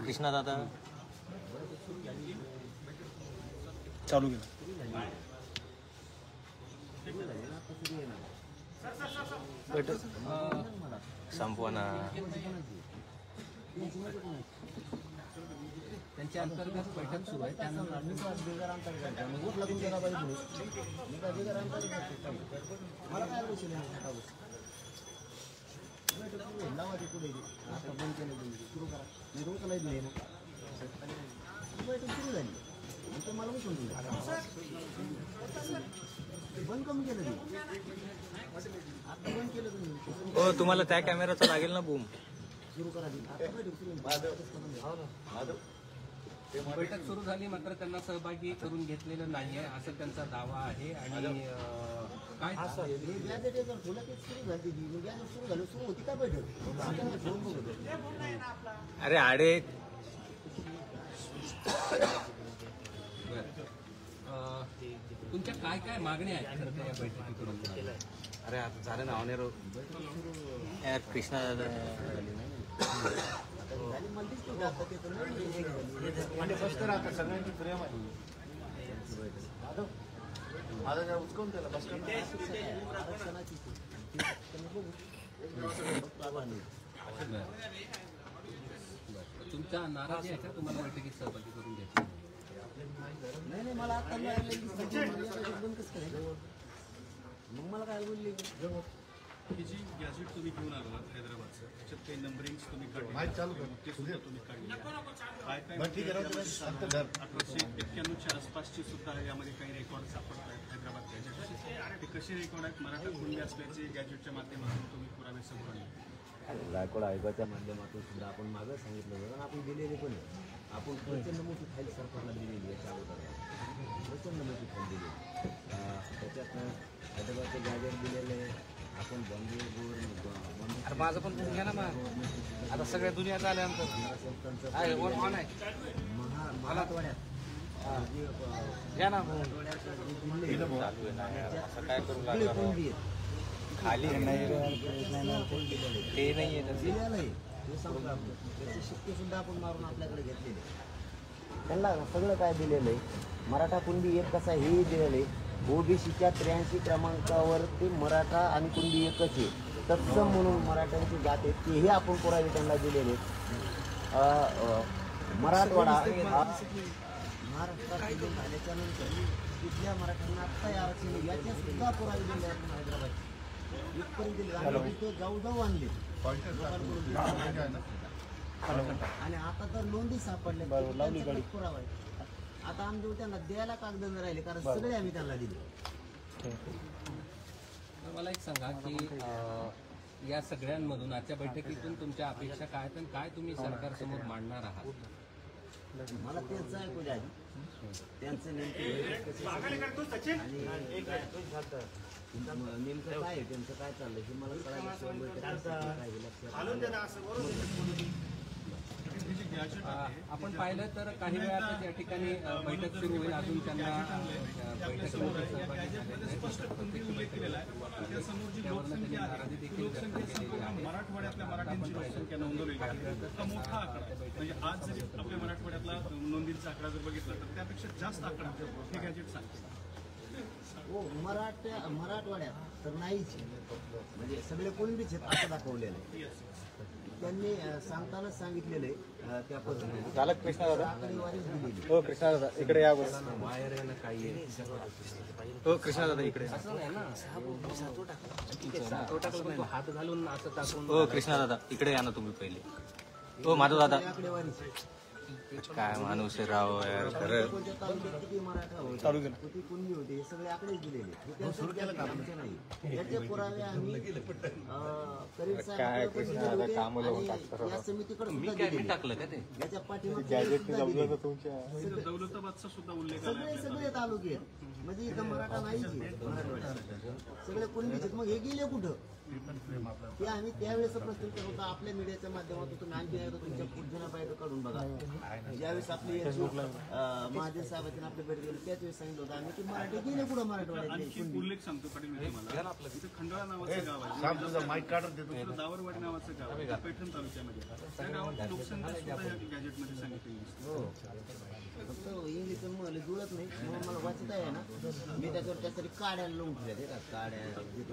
कृष्णा दादा चालू केलं संपवा ना. त्यांच्या अंतर्गत बैठक सुरू आहे. त्यानंतर बंद कमी केलं आता बंद केलं तुम्ही. हो तुम्हाला त्या कॅमेराचा लागेल ना बूम. सुरू करा. बैठक सुरू झाली मात्र त्यांना सहभागी करून घेतलेलं नाहीये असं त्यांचा दावा आहे. आणि काय सुरू होती का बैठक? अरे आडे तुमच्या काय काय मागण्या आहेत खरं तर या बैठकीकडून? अरे आता झालं ना ऑनेरो यार कृष्णा दादा सगळ्यांची प्रेम आहे. उचकून त्याला बस तुमच्या नाराजी आहे का तुम्हाला बैठकीत सहभागी करून घ्यायचं? नाही मला आता मग मला काय बोलले ही जी गॅजेट तुम्ही घेऊन आला हैदराबादचं त्याच्यात काही नंबरिंग तुम्ही काढली ते सुद्धा तुम्ही काढली काय काय 1891च्या आसपासची सुद्धा यामध्ये काही रेकॉर्ड सापडत आहेत हैदराबाद गॅजेटचे. ते कसे रेकॉर्ड आहेत मराठा कुंडी असल्याचे गॅजेटच्या माध्यमातून तुम्ही पुरावे समोर आणले. गायकवाड आयोगाच्या माध्यमातून सुद्धा आपण मागं सांगितलं होतं. आपण दिलेले पण आपण प्रचंड मोठी फाईल सरकारला दिलेली याच्या अगोदर प्रचंड मोठी फाईल दिली. त्याच्यात हैदराबादचे गॅजेट दिलेले आपण बॉम्बे माझं पण घ्या ना मग. आता सगळ्या दुनियात आल्यानंतर मराठवाड्यात घ्या ना असं काय करू लागला खाली ते नाही त्याचे शिक्के सुद्धा आपण मारून आपल्याकडे घेतलेले. त्यांना सगळं काय दिलेलं आहे. मराठा कुणबी एक कसा हेही दिलेलं आहे. ओबीसीच्या 83 क्रमांकावर ते मराठा आणि कुणबी एकच आहे. तत्सम म्हणून मराठ्यांची जात आहे तेही आपण पुरावे त्यांना दिलेले. मराठवाडा महाराष्ट्रात झाल्याच्या नंतर तिथल्या मराठ्यांना आत्ता आरक्षण याच्या सुद्धा पुरावे दिले आपण हैदराबाद इथपर्यंत जाऊ आणले. आणि आता तर नोंदी सापडल्या पुरावा आहे. आता आमच्या त्यांना द्यायला कागद न राहिले कारण सगळे आम्ही त्यांना दिले. मला एक सांगा की या सगळ्यांमधून आजच्या बैठकीतून तुमच्या अपेक्षा काय आहेत आणि काय तुम्ही सरकारसमोर मांडणार आहात? मला त्यांचं ऐकू द्या आधी. त्यांचं नेमकं काय आहे त्यांचं काय चाललंय हे मला कळायला. आपण पाहिलं तर काही वेळातच या ठिकाणी बैठक सुरू होईल. अजून त्यांना बैठकीमध्ये नाराजी देखील मराठवाड्यातल्या मराठ्यांची लोकसंख्या नोंदवलेली आहे. मोठा आकडा म्हणजे आज जरी आपल्या मराठवाड्यातला नोंदीचा आकडा जर बघितला तर त्यापेक्षा जास्त आकडा हे गॅजेट सांगते. हो मराठवाड्यात तर नाहीच म्हणजे सगळे कुणबीच आहेत असं दाखवलेलं आहे. त्यांनी सांगतानाच सांगितलेलं आहे त्या पद्धतीने झालं कृष्णा दादा. आकडेवारीच दिलेली. हो कृष्णा दादा इकडे या बस. बाहेर आहे ना काही हो कृष्णा दादा इकडे. असं नाही ना हात घालून असं टाकून. हो कृष्णा दादा इकडे या ना तुम्ही पहिले. हो माधव दादा आकडेवारीच काय माणूस आहे राव यार खरं. कोणत्या तालुक्यात किती मराठा होते किती कुणबी होते हे सगळे आकडेच दिलेले. आमचे नाही याचे पुरावे आम्ही काय कृष्णा दादा काम या समितीकडे सुद्धा दिलेले. टाकलं का ते याच्या पाठीमागे दौलताबादचा सुद्धा उल्लेख सगळे तालुके आहेत म्हणजे इथं मराठा नाहीच सगळे कुणबीच आहेत. मग हे गेले कुठं ते आम्ही त्यावेळेस प्रश्न करत होता आपल्या मीडियाच्या माध्यमातून. तुम्ही आणखी एकदा तुमच्या पुढच्या बाहेर काढून बघा. ज्यावेळेस आपली महादेव साहेबांनी आपल्या भेट गेली त्याच वेळेस सांगितलं होतं आम्ही की मराठी गेले कुठं मराठवाड्यात आणखी उल्लेख सांगतो पाटील मी तुम्हाला इथं खंडाळा नावाचं गाव आहे, दुसरं दावरवाडी नावाचं गाव आहे पैठण तालुक्यामध्ये. त्या गावाची लोकसंख्या सुद्धा या गॅजेटमध्ये सांगितलेली दिसते. फक्त इंग्लिश मला जुळत नाही म्हणून मला वाचता आहे ना, मी त्याच्यावर त्यासाठी काड्या लावून ठेवल्या ते काड्या.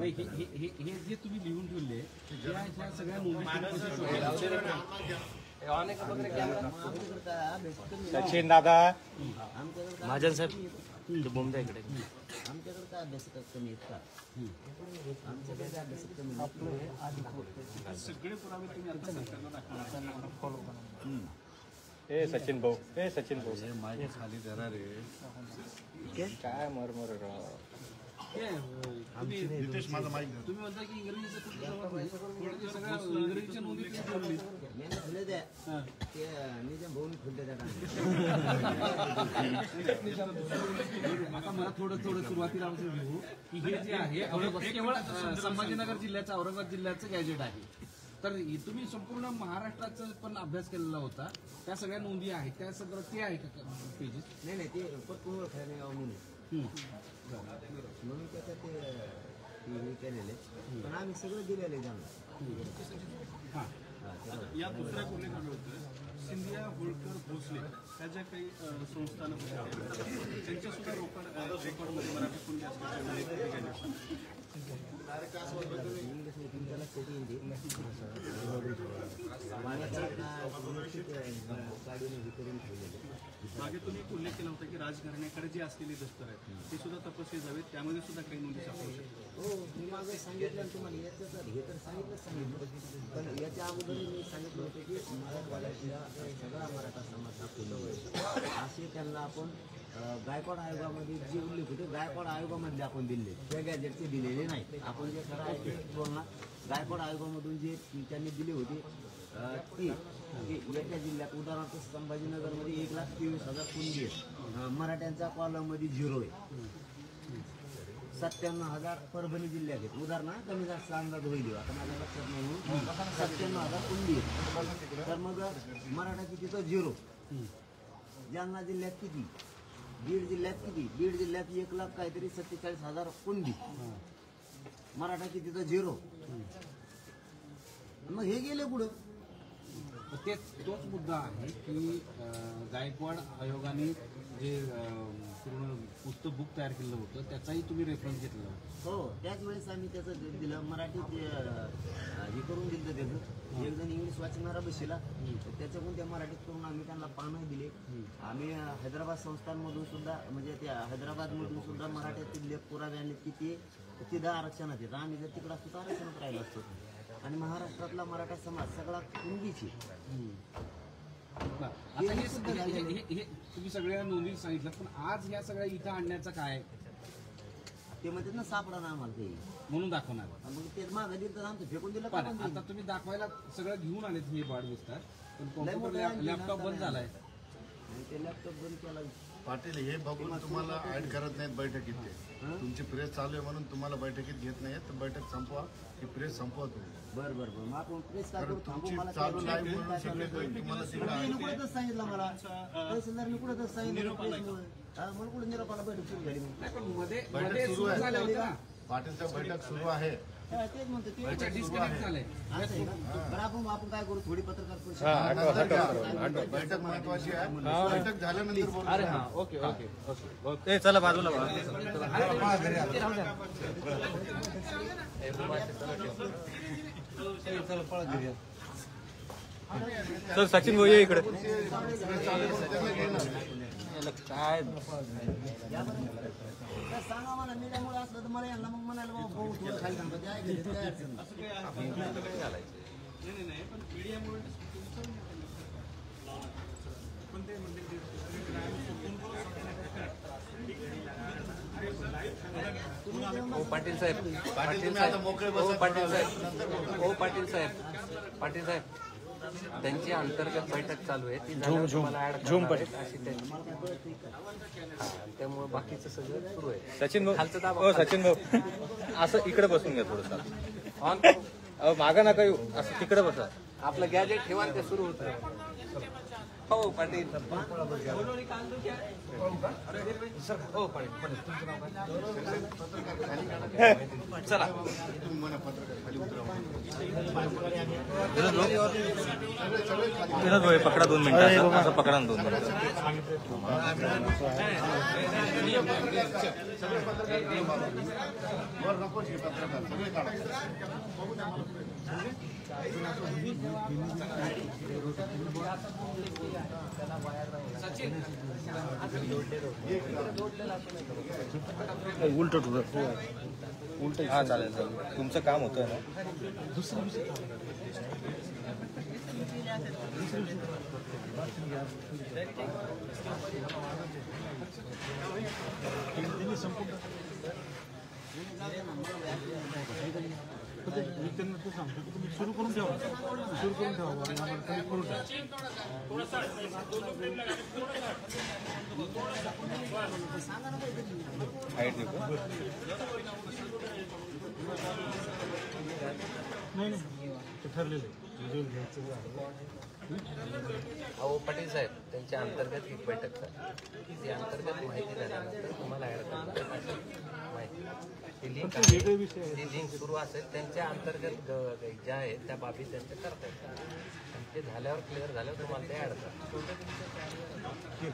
हे जे तुम्ही लिहून ठेवले त्या सगळ्या नोंदी आमच्याकडे काय अभ्यास कमी आहे. सचिन दादा आमच्याकडे काय महाजन साहेब बोंबजा इकडे आमच्याकडे काय अभ्यास कमी आहेत का? आमच्याकडे काय अभ्यास कमी आहेत? सगळे पुरावे तुम्ही आता सरकारला दाखवणार. ए सचिन भाऊ, ए सचिन भाऊ माझ्या खाली देणार काय मरमर राव. तुम्ही म्हणता की इंग्रजीचं कुठलं जमत नाही. थोडं सगळ्या इंग्रजीच्या नोंदी तुम्ही ठेवली. मी ठेवले त्या ते निजाम भाऊनी खुलते त्या आता मला थोडं सुरुवातीला असं घेऊ की हे जे आहे केवळ संभाजीनगर जिल्ह्याचं औरंगाबाद जिल्ह्याचं गॅजेट आहे. तर तुम्ही संपूर्ण महाराष्ट्राचा पण अभ्यास केलेला होता, त्या सगळ्या नोंदी आहेत, त्या सगळं ते आहे का पेजेस? नाही ते पटकन ओळखायला यावं म्हणून म्हणून त्याच्यात ते हे केलेले पण आम्ही सगळं दिलेलं आहे त्यांना. या दुसऱ्या उल्लेखाने होतं सिंधिया होळकर भोसले त्या ज्या काही संस्थानं होत्या त्यांच्या सुद्धा रेकॉर्डमध्ये मराठी कुंडी असल्याचे इंग्लिश नाही तुमच्या लक्षात येईल गाडीने हे करून ठेवलेले. मागे तुम्ही एक उल्लेख केला होता की राजघराण्याकडे जे असलेले दस्तर आहेत ते सुद्धा तपासले जावेत, त्यामध्ये सुद्धा काही नोंदी सापडू शकतात. हो मी मागे सांगितलं तुम्हाला याचं हे तर सांगितलं पण याच्या अगोदर मी सांगितलं होतं की मराठवाड्यातल्या सगळा मराठा समाज दाखवला असे त्यांना आपण गायकवाड आयोगामध्ये जे उल्लेख होते गायकवाड आयोगामध्ये आपण दिले त्या गॅजेटचे दिलेले नाही. आपण जे खरं आहे ते बोलणार गायकवाड आयोगामधून जे त्यांनी दिले होते ती याच्या जिल्ह्यात उदाहरणार्थ संभाजीनगरमध्ये 1,23,000 कुंडी आहेत, मराठ्यांचा कॉलममध्ये 0 आहे. 97,000 परभणी जिल्ह्यात आहेत. उदाहरणार्थ कमी जास्त अंदाज होईल आता माझ्या लक्षात नाही. 97,000 कुंडी आहेत तर मग मराठा किती तर 0. जालना जिल्ह्यात किती, बीड जिल्ह्यात किती, बीड जिल्ह्यात 1,00,000 काहीतरी 47,000 कुंडी, मराठा किती तर 0. मग हे गेले पुढं. तोच मुद्दा आहे की गायकवाड आयोगाने जे पूर्ण पुस्तक बुक तयार केलं होतं त्याचाही तुम्ही रेफरन्स घेतला होता. हो त्याच वेळेस आम्ही त्याचं दिलं मराठीत हे करून दिलं त्याचं. एक जण इंग्लिश वाचणारा बसला त्याच्याकडून त्या मराठीत करून आम्ही त्यांना पानं दिले. आम्ही हैदराबाद संस्थांमधून सुद्धा म्हणजे त्या हैदराबादमधून सुद्धा मराठ्यातील पुरावे आणले की ते तिथं आरक्षणात येतं. आम्ही जर तिकडं असतो तर आरक्षणात राहिलो असतो. आणि महाराष्ट्रातला मराठा समाज सगळा कुंडीची. आता हे तुम्ही सगळ्या नोंदी सांगितलं पण आज ह्या सगळ्या इथं आणण्याचं काय ते म्हणतात ना सापडा ना आम्हाला ते म्हणून दाखवणार. मग ते मागं दिलं तर आमचं फेकून दिलं पण आता तुम्ही दाखवायला सगळं घेऊन आलेत हे बाड विस्तार पण कॉम्प्युटर लॅपटॉप बंद झालाय ते लॅपटॉप बंद केला. पाटील हे बघून तुम्हाला ऍड करत नाहीत बैठकीत. ते तुमची प्रेस चालू आहे म्हणून तुम्हाला बैठकीत घेत नाहीत तर बैठक संपवा की प्रेस संपवा तुम्ही. बरं मग आपण प्रेस काय कारण करू थांबू तुमची मला चालू लाईव्ह म्हणून सगळे तुम्हाला तिकडे कुठंच सांगितलं मला तहसीलदारने कुठंच सांगितलं प्रेसमुळे मला कुठं निरोपाला बैठक सुरू झाली. बैठक सुरू आहे. पाटीलचं बैठक सुरू आहे. तेच म्हणतो ते डिस्कनेक्ट झालंय. असं आहे का? बरं आपण काय करू थोडी पत्रकार परिषद बैठक महत्वाची आहे. बैठक झाल्यानंतर बोलू. अरे हा ओके ओके ओके ओके चला बाजूला चल सचिन भाऊ ये इकडे. काय सांगा मला मीडियामुळे असलं तर मला यांना मग म्हणायला भाऊ थोडं खाली सांगतो काय अडचण नाही पण मीडियामुळे पण ते म्हणजे पाटील साहेब तुम्ही आता मोकळे बसा. पाटील साहेब त्यांची अंतर्गत बैठक चालू आहे ती झाल्यावर तुम्हाला ऍड करणार आहेत अशी त्यांची. त्यामुळे बाकीचं सगळं सुरू आहे. सचिन भाऊ खालचं दाबा. हो सचिन भाऊ असं इकडे बसून घ्या थोडंसं. ऑन मागं नका येऊ असं तिकडे बसा. आपलं गॅजेट ठेवा ते सुरू होतं. हो पाटील. हो पाटील. चला पकडा 2 मिनिटं असं पकडा 2 मिनिटं. उलट हा चालेल चालेल. तुमचं काम होतं ना. सुरू करून ठेवा हाईट देऊ का? नाही ठरलेलं अहो पाटील साहेब त्यांच्या अंतर्गत एक बैठक झाली. ती अंतर्गत माहिती झाल्यानंतर तुम्हाला ऍड करणार माहिती. ती लिंक सुरू असेल त्यांच्या अंतर्गत ज्या आहेत त्या बाबी त्यांच्या करता येतात. आणि ते झाल्यावर क्लिअर झाल्यावर तुम्हाला ते ऍड करतात.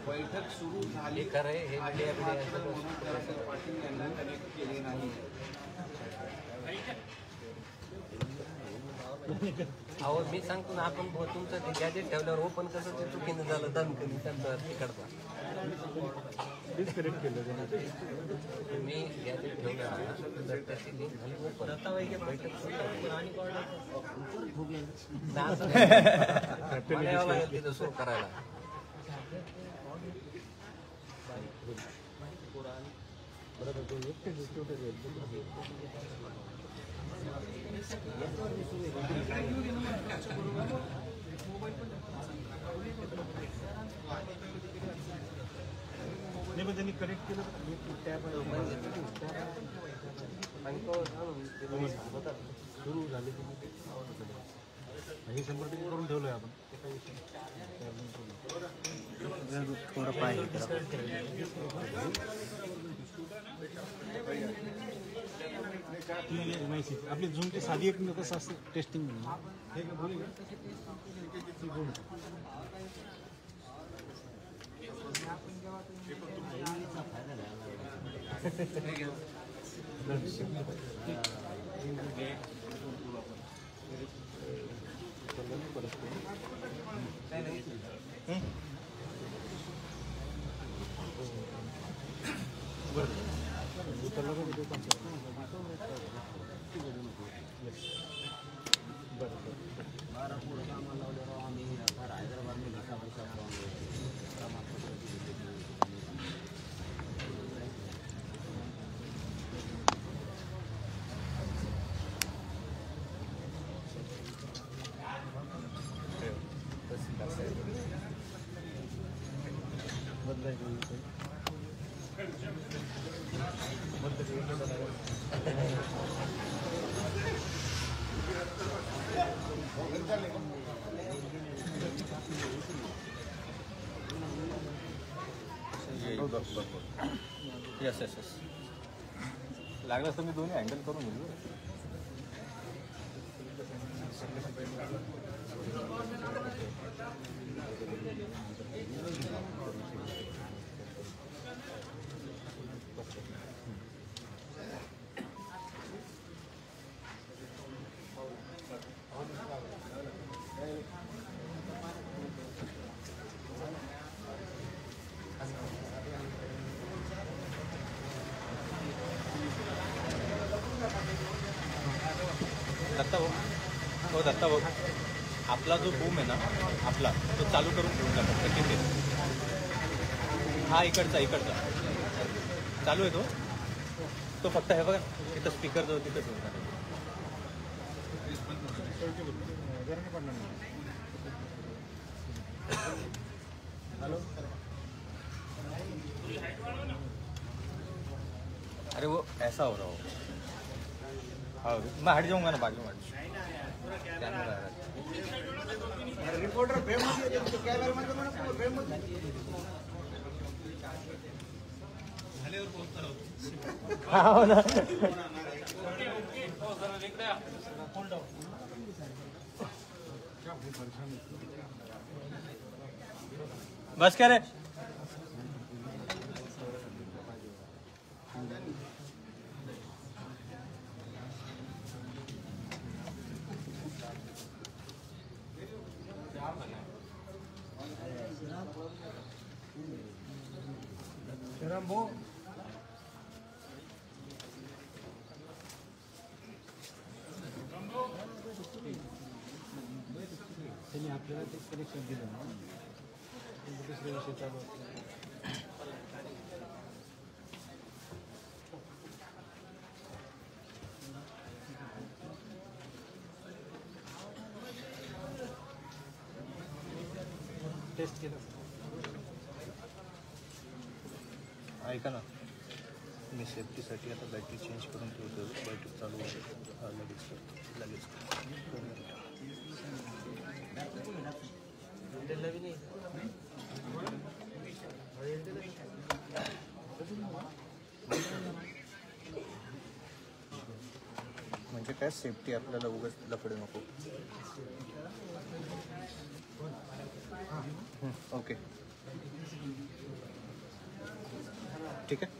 बैठक सुरू झाली. हे खरं आहे. हे मीडिया अहो मी सांगतो ना आपण तुमचं ते गॅजेट ठेवल्यावर ओपन कसं ते चुकीनं झालं दणकनी त्यांचा तिकडचा डिस्कनेक्ट केलं. तुम्ही गॅजेट ठेवलं तर त्याची लिंक झाली ओपन बैठक तिथं सुरू करायला. नाही पण त्यांनी कनेक्ट केलं सुरू झाले हे 100% करून ठेवलंय आपण. थोडं पाय माहिती आपली झूमची साधी एक कसं असतं टेस्टिंग हे बोलू येस येस येस. लागलं तर मी दोन्ही हँडल करून घेऊ. दत्ता भाऊ आपला जो बूम आहे ना आपला तो चालू करून घेऊन जातो किती हा इकडचा चालू आहे तो फक्त हे बघा तिथं स्पीकर जो तिथं घेऊन जातो. अरे वो ऐसा हो रहा हो. हाँ मैं हट जाऊंगा ना बाजू में. कैमरा हो ना. बस क्या रे. त्यांनी आपल्याला ते कनेक्शन दिलं ना दुसरा विषय चालू टेस्ट केलं. ऐका ना, मी सेफ्टीसाठी आता बॅटरी चेंज करून ठेवतो. बॅटरी चालू होते लगेच लगेच. म्हणजे काय सेफ्टी आपल्याला उगाच लफडे नको. ओके ठीक आहे.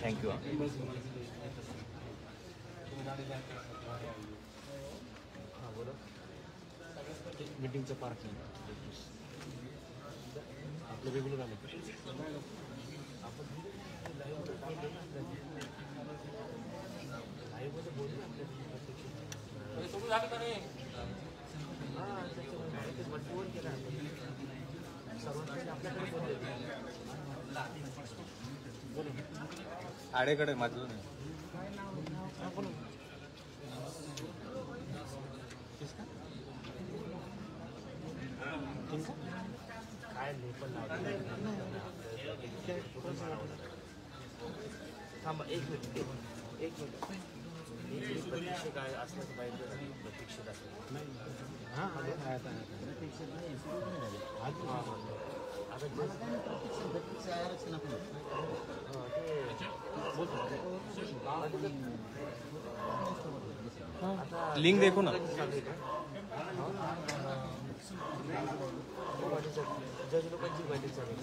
थँक्यू. मीटिंगचं पार्किंग आपलं रेग्युलर आलं आडेकडे माझं नाही. काय नाही पण थांबा एक मिनिट प्रतीक्षा काय असलं पाहिजे प्रतीक्षित असलं नाही. हां लिंक देखो ना. जज लोकांची बैठक चालू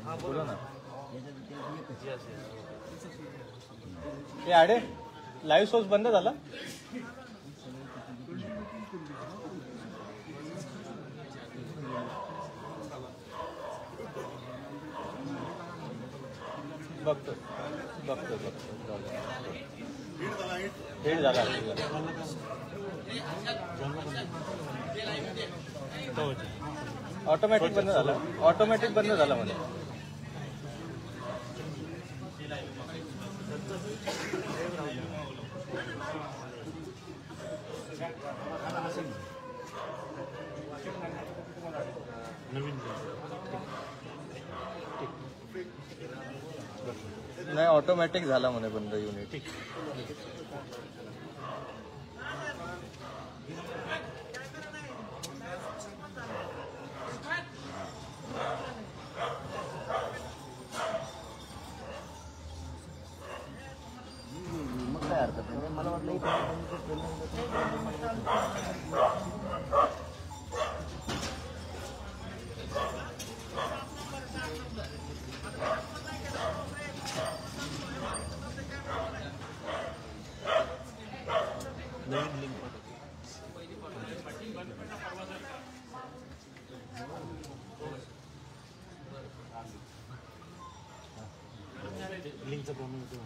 हां बोला ना. हे आडे लाईव्ह सोर्स बंद झाला. बघतो हेड झाला ऑटोमॅटिक बंद झाला म्हणे. नाही ऑटोमॅटिक झाला म्हणे बंद युनिट. मग काय हरकत नाही. मला वाटलं लिंकचा प्रॉब्लेम होतो.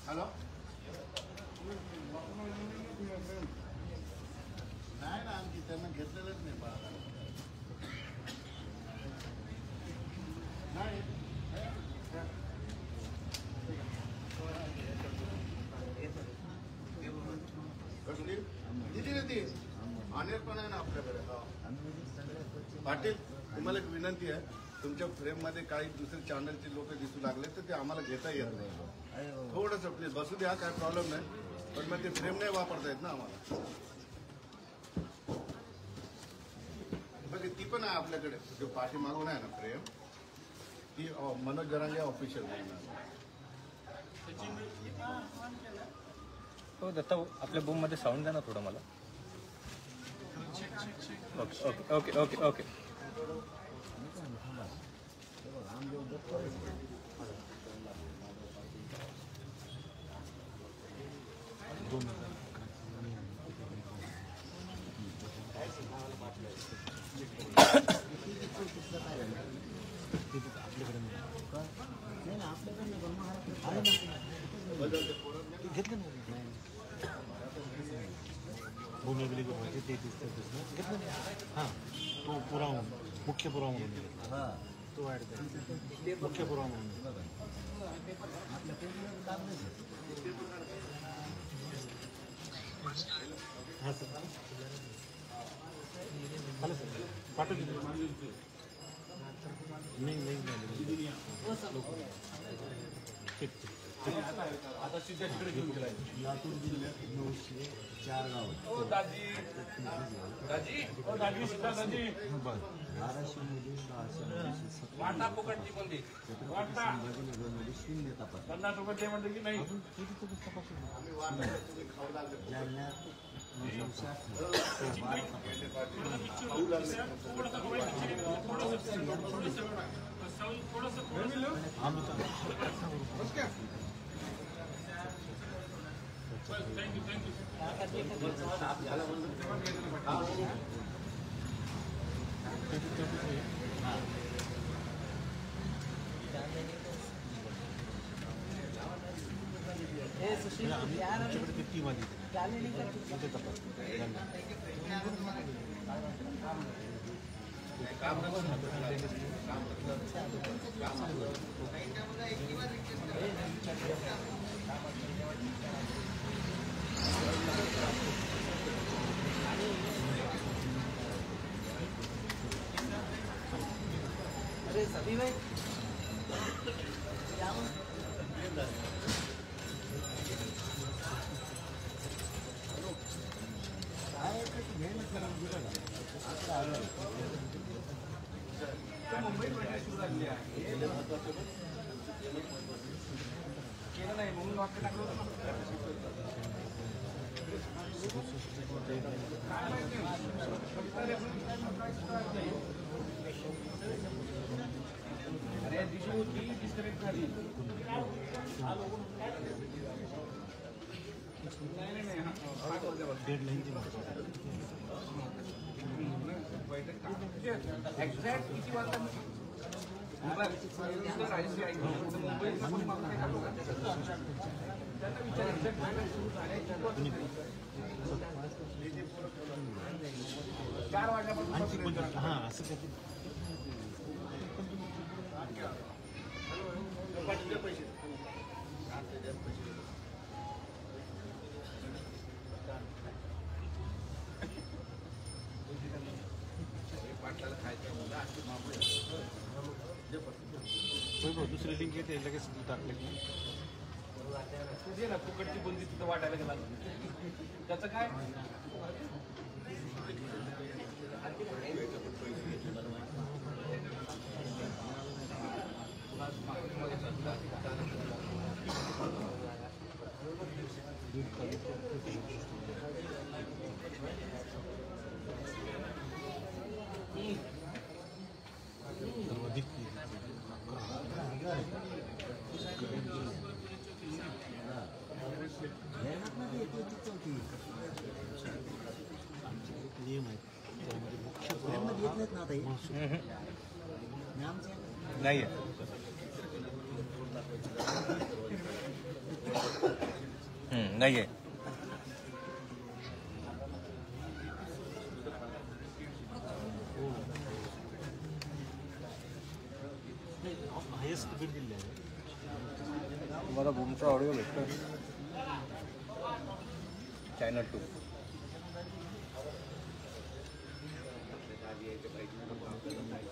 हॅलो नाही ना आणखी त्यांना घेतलेलंच नाही बाळा. नाही कसली दिली ना ती ऑनर पण आहे ना आपल्याकडे. पाटील तुम्हाला एक विनंती आहे, तुमच्या फ्रेममध्ये काही दुसरे चॅनलचे लोक दिसू लागले तर ते आम्हाला घेता येत नाही. थोडंसं प्लीज बसू द्या, काय प्रॉब्लेम नाही, पण मग ते फ्रेम नाही वापरता येत ना आम्हाला. बघ ती पण आहे आपल्याकडे, जो पाठी मागून आहे ना फ्रेम, ती मनोज जरांगे ऑफिशियल. हो दत्ता, आपल्या बूम मध्ये साऊंड द्या ना थोडं मला. Okay okay okay okay. आपल्याकडे घेतलं ना भूमी अभिलेख व्हायचे ते घेतलं ना हां तो पुरावा मुख्य पुरावा म्हणून हा तो ॲड करायचा मुख्य पुरावा म्हणून हां सर झालं सर पाठवली नाही ठीक लातूर जिल्ह्यात 904 गाव धाराशिवमध्ये 10 संभाजीनगरमध्ये 0 तपास जालन्यात आमच्याकडे ते टीम आली ते तपास अरे सभी भाई मुंबई सुरू झाली आहे केलं नाही म्हणून वाटतं टाकलं अरे दिशा होती डिस्कनेक्ट झाली एक्झॅक्ट किती वाजता राजश्री ऐकलं मुंबई त्यांना विचार एक्झॅक्ट सुरू झाले 4 वाजल्यापासून हां असं काही दुसरी लिंक येते लगेच टाकले तुझे ना फुकटची बंदी तिथं वाटायला गेला त्याचं काय नियम आहेत त्यामध्ये मुख्य येत नाहीत ना आता नाही नाही आहे हायेस्ट बीड दिले आहे तुम्हाला बूमचा ऑडिओ भेटतो चॅनल 2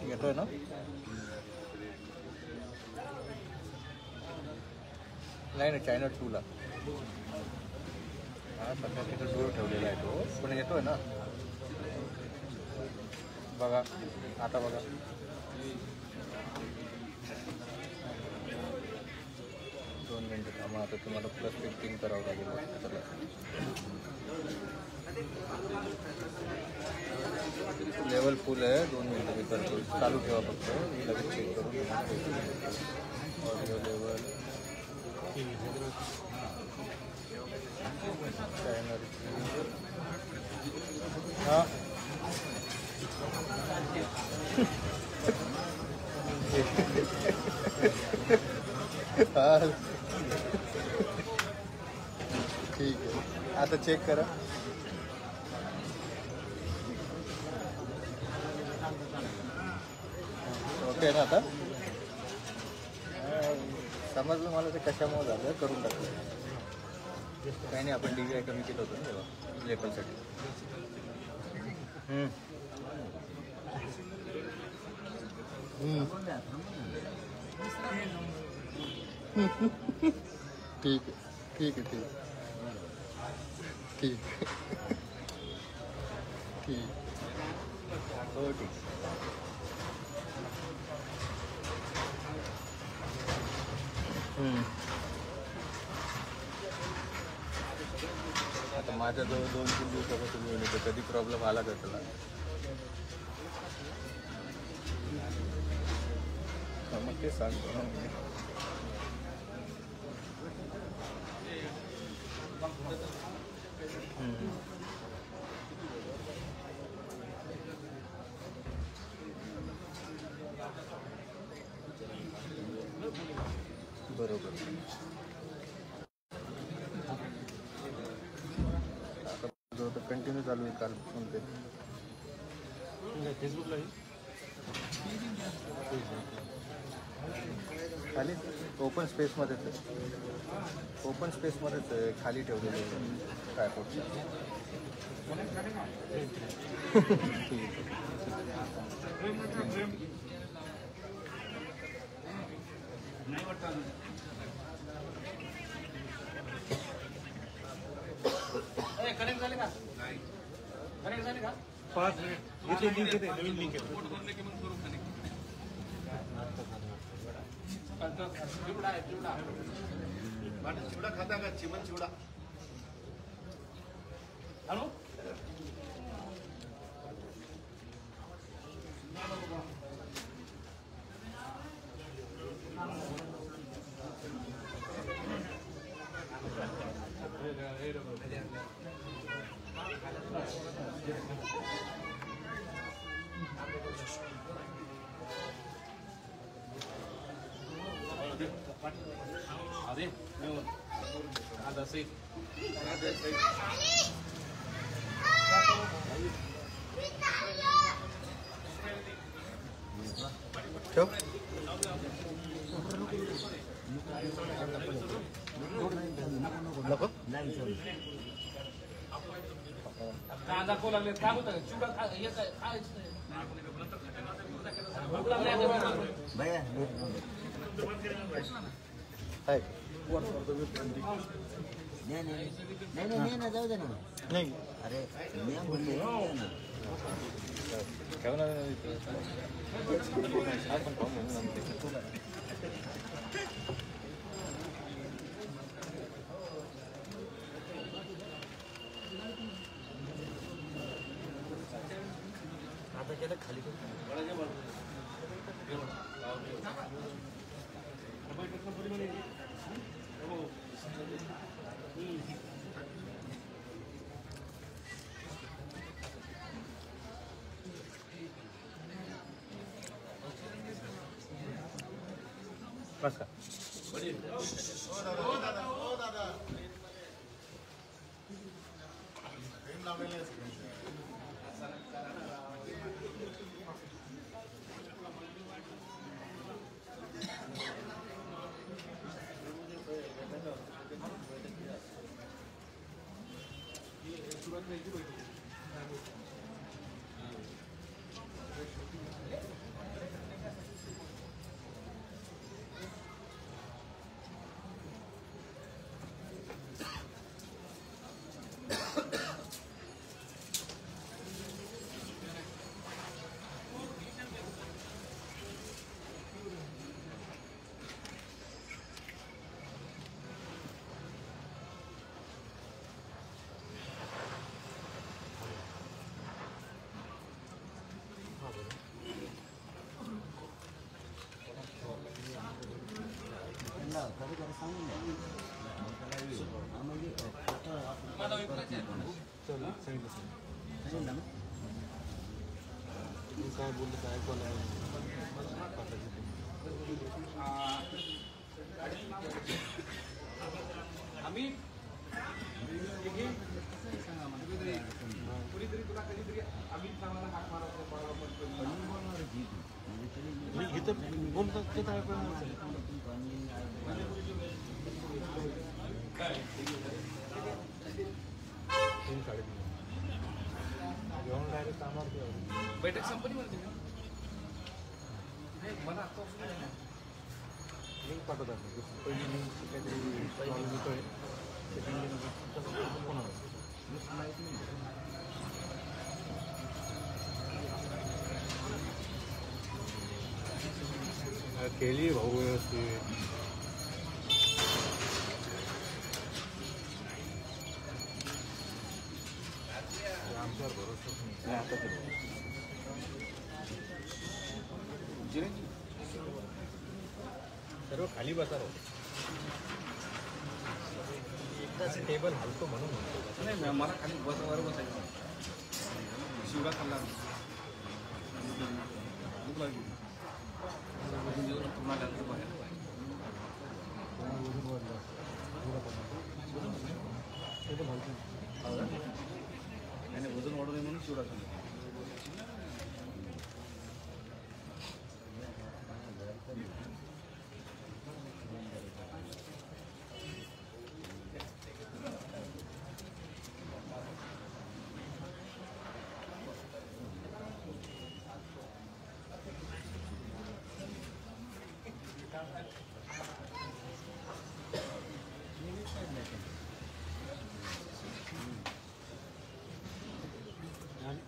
येतोय ना नाही ना चॅनल 2 ला हा सध्या तिथं दूर ठेवलेला आहे तो पण येतोय ना बघा आता बघा दोन मिनटं थांबा आता तुम्हाला प्लस 15 करावं लागेल चला लेवल फुल आहे 2 मिनटं मी करतो चालू ठेवा फक्त मी लगेच चेक करून ऑडिओ लेवल चॅनल हां ठीक आहे, आता चेक करा. ओके ना आता समजलं मला ते कशामुळे झालं, करून टाकलं. काही नाही, आपण DVI कमी केलं होतं ना तेव्हा लेपलसाठी. ठीक आहे, ठीक आहे, ठीक ठीक ठीक. हो ठीक. आता माझ्याजवळ 2-3 दिवसापासून येऊन येतो, कधी प्रॉब्लेम आला का त्याला. मग ते सांगतो ना मी. बरोबर. आता जो तर कंटिन्यू चालू आहे कालपासून ते. फेसबुकला खाली ओपन स्पेसमध्येच आहे, ओपन स्पेसमध्येच आहे, खाली ठेवलेलं आहे ट्रायपॉड. कनेक्ट झाले का? कनेक्ट झाले का? 5 मिनिट इथे लिंक येते, नवीन लिंक येते. फोटो भरले की मग करू कनेक्ट. चिवडा खाता का? चिमन चिवडा हॅलो. अरे आता से ठेव. नको कांदा को लागले काय होतं चिवडा खायचं भैया आहे. नाही ना, जाऊ दे ना. नाही अरे मी बोलले ना. ठेवणार नाही आपण पाहू म्हणून. आता केलं खाली बस का. काय बोललं काय कोणा आम्ही बैठक संपली म्हणते का? नाही, मला आता लिंक पाठवतात पहिली लिंक काहीतरी प्रॉब्लेम येतोय सेकंड लिंक तसं कोण माहीत नाही केली भाऊ व्यवस्थित आमच्यावर भरोसा नाही आता तरी सर्व खाली बसा एकदाच टेबल हलतो म्हणून म्हणतो नाही, मला खाली वर बसायचं. शिवरा खाल्ला वजन वाढू नये म्हणून शिवरा खाल्ला.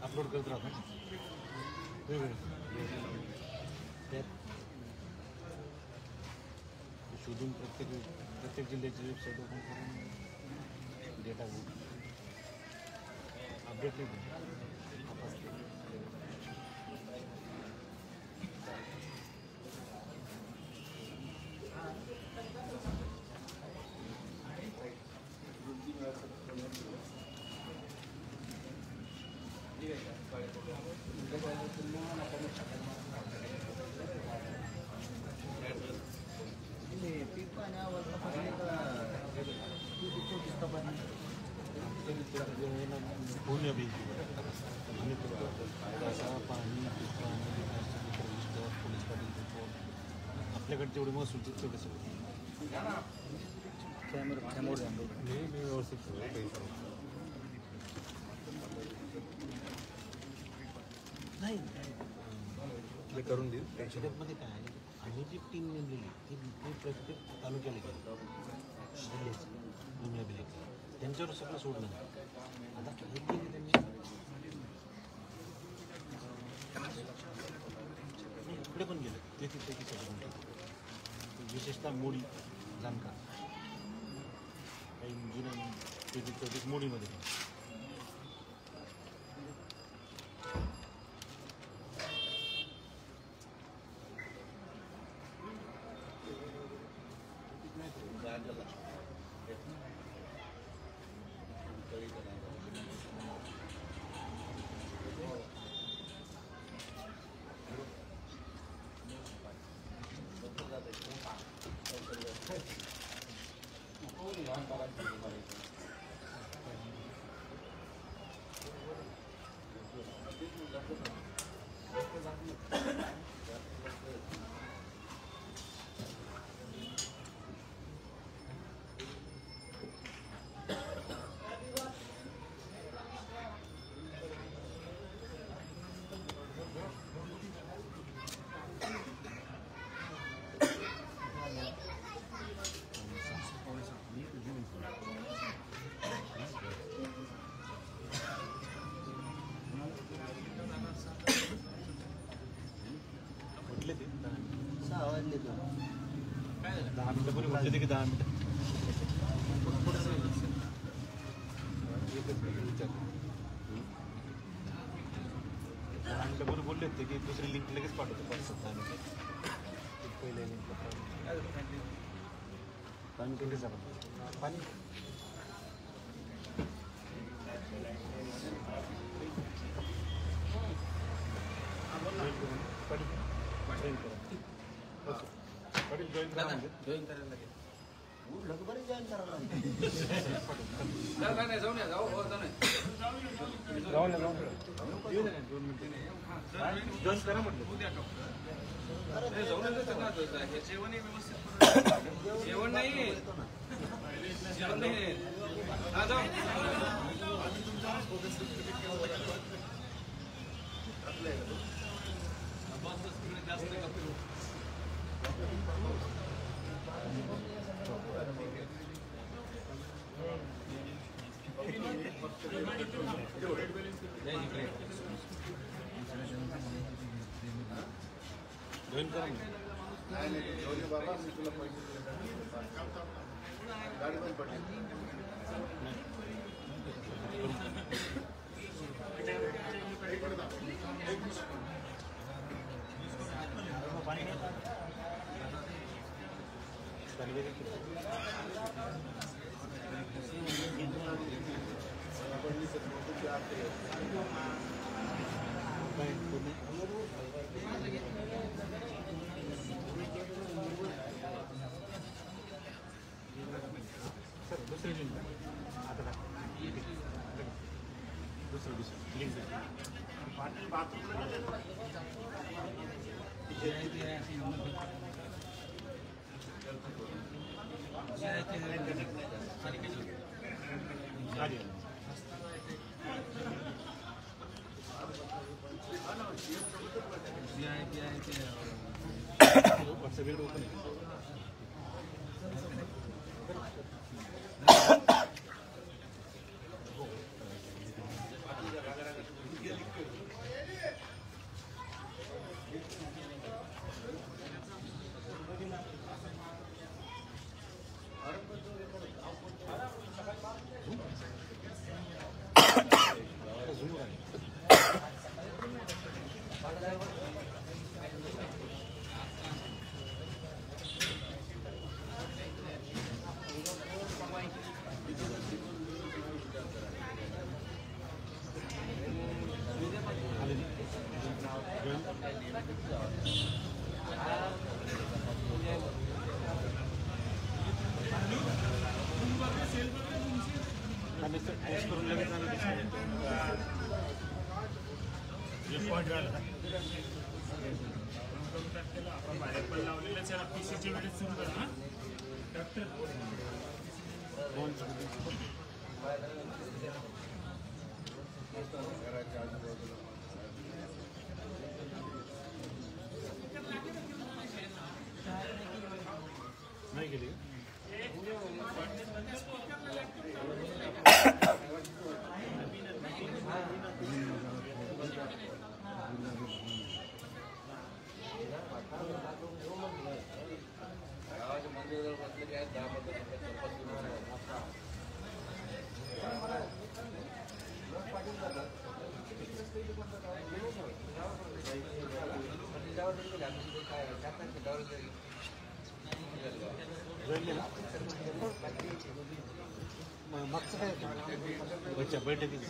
अपलोड करत राहतो त्यात शोधून प्रत्येक जिल्ह्याची वेबसाईट ओपन करून डेटा अपडेट नाही पुण्य बेंची पाणी पोलीस पाटील आपल्याकडे जेवढे महसूल तेवढे सगळे मी व्यवस्थित नाही ते करून देऊ त्याच्यामध्ये काय आहे आम्ही जी टीम नेमलेली ती प्रत्येक तालुक्याला गेली जिल्ह्याची त्यांच्यावर सगळं सोडलं आता हे केले त्यांनी इकडे पण गेले ते तिथे की सगळं विशेषतः मोडी जाणकार काही जुन्या 34 मोडीमध्ये वाजले तो 10 मिनिटं पूर्वी म्हटले की 10 मिनिटं पूर्वी बोलले होते की दुसरी लिंक लगेच पाठवतो 5-7 मिनिटं पहिले लिंक पाणी केले जातं पाणी जॉईन करायला लागेल लगभग जॉईन करायला लागले. जाऊन या जाऊ हो जाऊन जॉईन करा म्हटलं. जेवण जेवण नाही जेवण नाही हा जाऊ जॉईन करा म्हटलं. नाही नाही जेवणे बाबा मी तुला पैसे दिले गाडी पण पडली दुसरी लिंक आता टाक. दुसरं लिंक व्हॉट्सअप ओपन आहे. पोस्ट करून लगेच आम्ही नाही गेली. मागचं काय बच्चा बैठकीत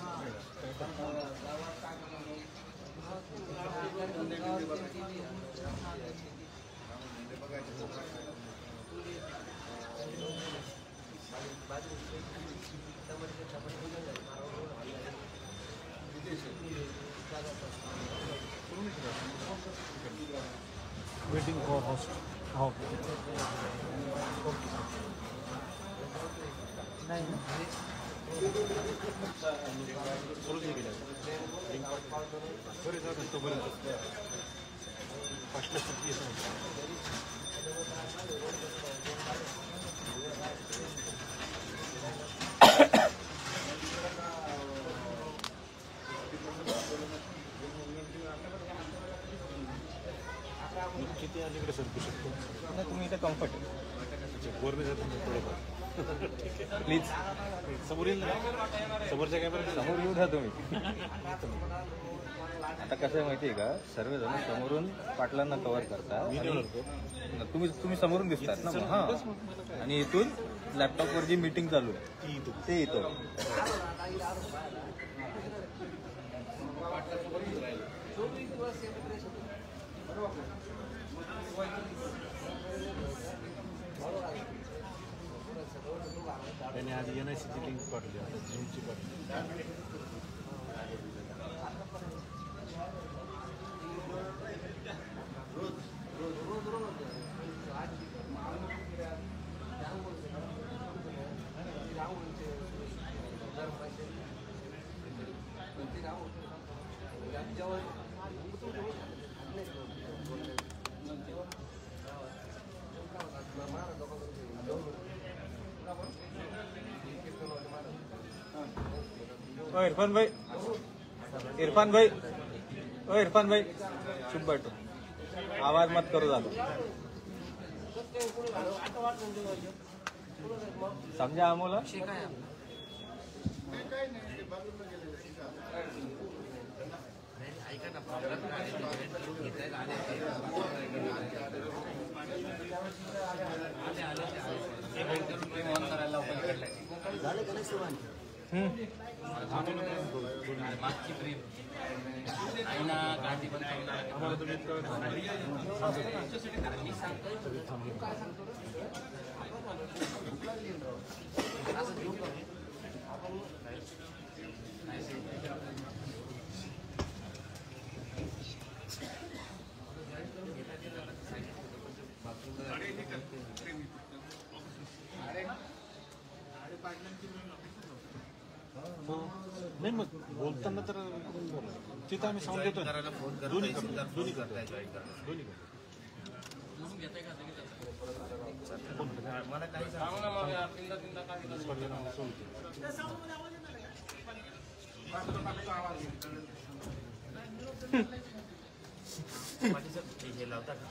वेटिंग फॉर होस्ट. हो नाही सुरूच नाही केलं. बरे जातात तोपर्यंत फास्ट किती अलीकडे सरकू शकतो. तुम्ही इथे कम्फर्ट वरने जातो थोडंफार. प्लीज समोर येईल ना समोरच्या कॅमेरा समोर येऊ द्या तुम्ही. आता कसं आहे माहिती आहे का, सर्वजण समोरून पाटलांना कव्हर करतात. मी नाही म्हणतो. तुम्ही समोरून दिसतात ना मग. हां आणि इथून लॅपटॉपवर जी मीटिंग चालू आहे ते येतं. आधी NICची लिंक पाठवली, आता झूमची पाठवली. ओ इरफान भाई, चुप बैठो, आवाज मत करो ज़्यादा. समझा आम्हाला? झालं का नाही सुरुवात? मागची ट्रीप आहे ना, गांधी पण मी सांगतोय असं देऊ का मी? नाही मग बोलताना तर तिथं आम्ही साऊंड देतो, दोन्ही करतो. मला काही सांगू ना, मग तीनदा काय हे लावता का?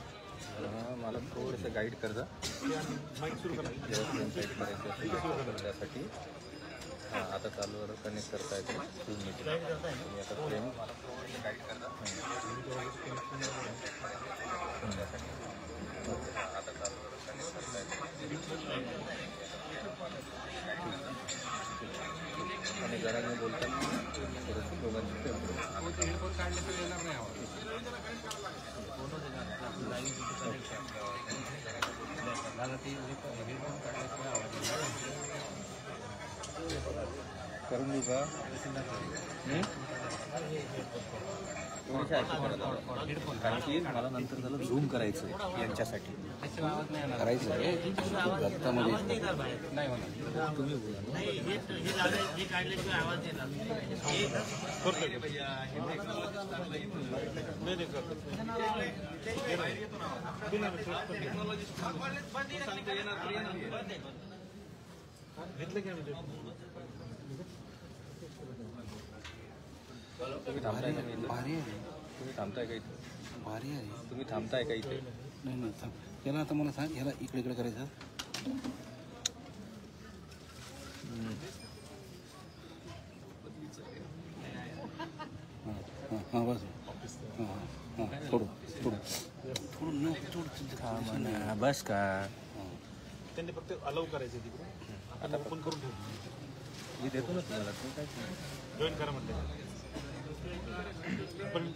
मला थोडंसं गाईड कर जा. माईक सुरू करा. त्यासाठी हां आता चालू कनेक्ट करता येते तुम्ही आता फ्रेम मला थोडंसं गाईड कर जा. आता चालू कनेक्ट करता येते आणि घराने बोलताना थोडंसं दोघांची हेडफोन काढले तर येणार नाही आवाज. करून देऊ का? कारण की मला नंतर त्याला झूम करायचं आहे यांच्यासाठी करायचं आहे. नाही होणार. तुम्ही बोला. आवाज देणार घेतलं की आम्ही तुम्ही थांबताय का इथे? तुम्ही थांबताय का इथे? भारी आहे. तुम्ही थांबताय का इथे? नाही नाही थांब. याला आता मला सांग, याला इकडे इकडे करायचं. हां बस. हां थोडं बस का? त्यांनी फक्त अलाउ करायचं तिकडे. आता ओपन करून ठेवू. मी देतो ना तुम्हाला, तुम्ही काय जॉईन करा म्हटलं. पण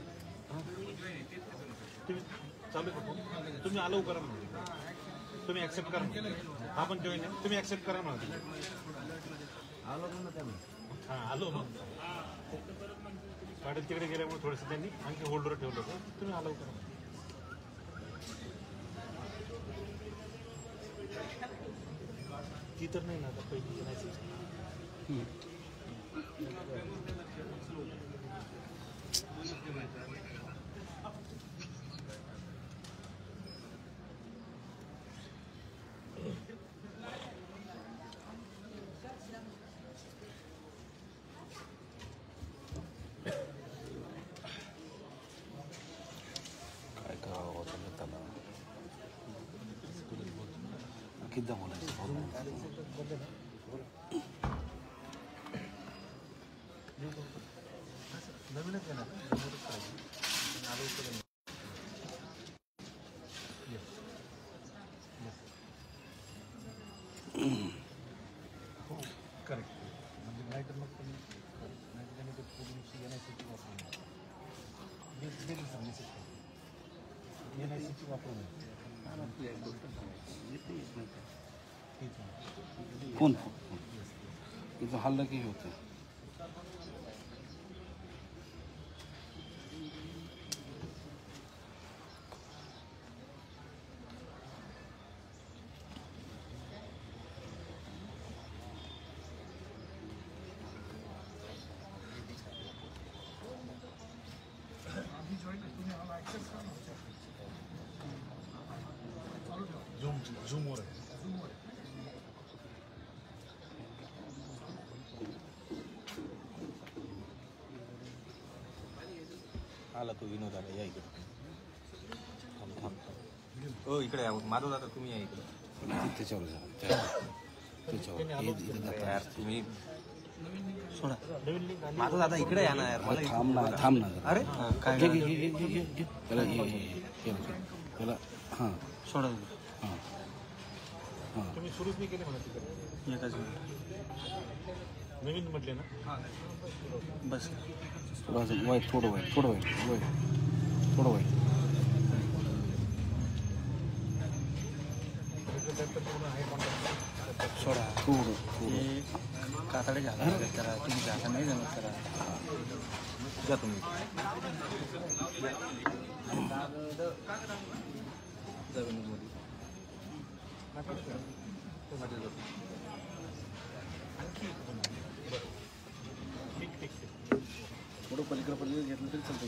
तुम्ही चालू करतो, तुम्ही अलाउ करा म्हणते, तुम्ही ऍक्सेप्ट करा म्हणते. हा पण जॉईन आहे, तुम्ही ऍक्सेप्ट करा म्हणते. आलो ना त्यामुळे. हां आलो मग गाडी तिकडे गेल्यामुळे थोडंसं त्यांनी आणखी होल्डवर ठेवलं होतं. तुम्ही अलाउ करा. ती तर नाही ना आता पहिली नाही. काय करावं होतं त्याला किती बोलायचं. नवीनच आहे ना. हो करेक्ट. म्हणजे नाही तर मग तुम्ही नाही तर ते पूर्वीची NICची वापरून NICची वापरून फोन तिचं हल्लं की होतं. झूमवर आहे. आला तो विनोद आला, या इकडे. थांब थांब थांब. हो इकडे या, माधव दादा तुम्ही या इकडे. त्याच्यावर यार तुम्ही सोडा. माधव दादा इकडे या ना यार. मला थांब ना. अरे काय त्याला हां सोडा. हां हां तुम्ही सुरूच नाही केले म्हणा तिकडे. एकच मिनिट नवीन म्हटले ना. बस. थोडं वाईट पूर्ण आहे कॉन्टॅक्ट. सोडा. थोडं कातडे झाला करा. तुम्ही जाता नाही जमत करा. जा तुम्ही. थोडं पलीकडे घेतलं तरी चालतं.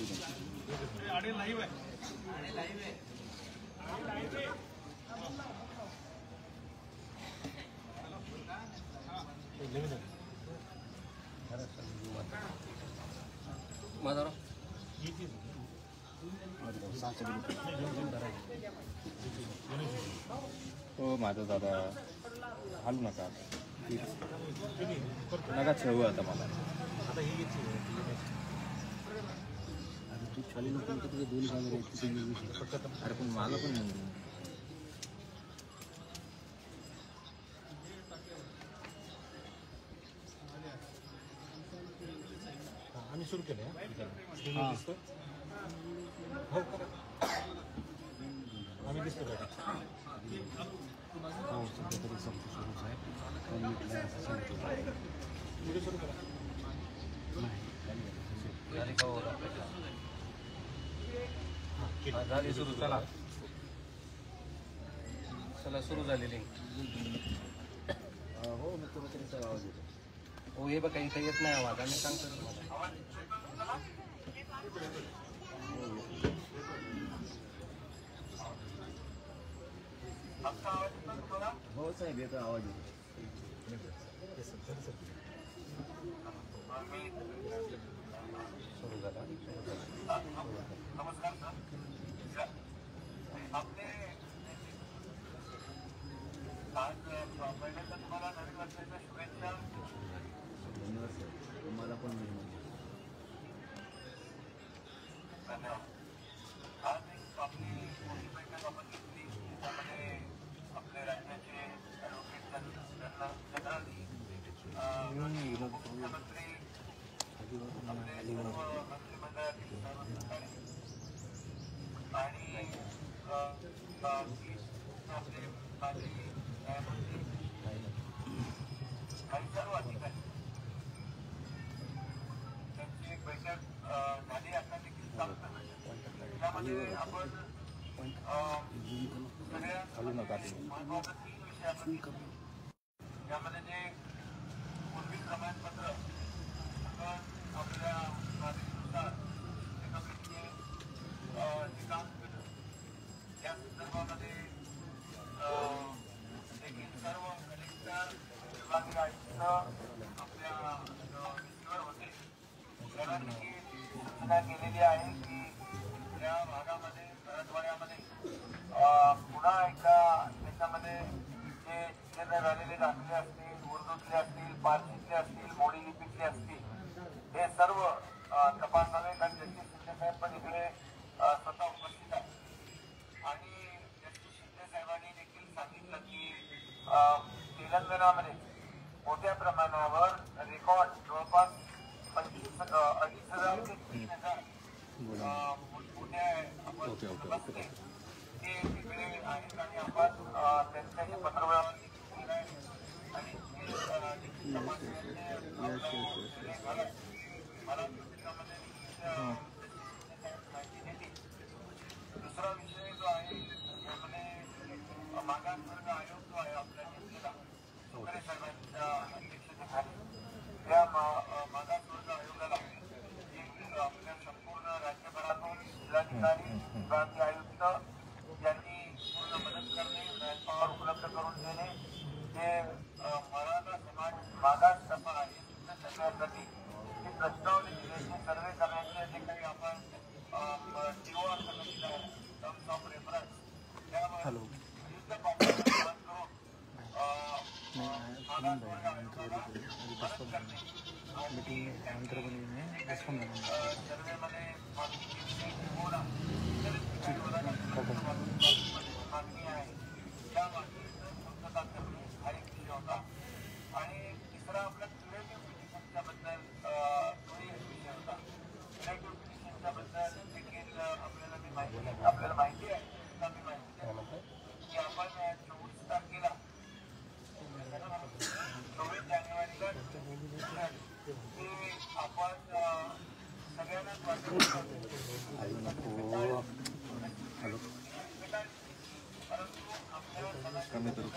आणि लाईव्ह आहे. हो माधव दादा हालू नका. नका ठेवू आता मला. आता ही घ्यायची. तू चालू नको तुझे 2 कामं अरे पण मला पण आम्ही सुरू केलं. हो आम्ही दिसतो का? हो सध्या तरी संप सुरूच आहे. व्हिडिओ सुरू करा. झाली सुरू. चला चला सुरू झालेली. हो मी तुला तरी सर आवाज येतो. हो हे बघा इथं येत नाही आवाज. आम्ही सांगतो तुम्हाला. हो साहेब येतो आवाज येतो. सुरू झाला. धन्यवाद सर. तुम्हाला पण हालू नका तुम्ही. यामध्ये जे पूर्वी प्रमाणपत्र आपल्या मागणीनुसार जे काम केलं त्या संदर्भामध्ये देखील सर्व कलेक्टर विभागीय आयुक्त आपल्या वर होते. त्यांना देखील सूचना केलेली आहे की या भागामध्ये मराठवाड्यामध्ये पुन्हा एकदा त्याच्यामध्ये जे जिल्ह्यात झालेले दाखले असतील, उर्दूतले असतील, पारसीतले असतील, मोडी लिपीतले असतील, हे सर्व तपासावे. कारण जस्टिस शिंदे साहेब पण इकडे स्वतः उपस्थित आहे. आणि जस्टिस शिंदे साहेबांनी देखील सांगितलं की तेलंगणामध्ये मोठ्या प्रमाणावर रेकॉर्ड जवळपास 2,500 ते 3,000 मोठ्या आपण तपासले ते तिकडे आहेत आणि आपण त्यांच्याही पत्रव्यवहार देखील केला आहे आणि तपासण्याचे करून देणे जे मराठा समाज मागास टप्पा आहे त्याच्यासाठी ही प्रस्तावने दिल्याचे सर्वे करण्याचे जे काही आपण टीओ असं दिलं आहे टर्म्स ऑफ रेफरन्स त्यामुळे विविध बाबतीत करून सर्वेमध्ये मागणी आहे त्या मागणीचं पूर्तता करणे हा एक विषय होता. आणि तिसरा आपला क्रिएटिव्ह पिटिशनच्या बद्दल तो एक विषय होता. क्रिएटिव्ह पिटिशनच्या बद्दल देखील आपल्याला माहिती आहे की आपण 24 तारखेला 24 जानेवारीला की आपण सगळ्यांनाच वाटत कमी करू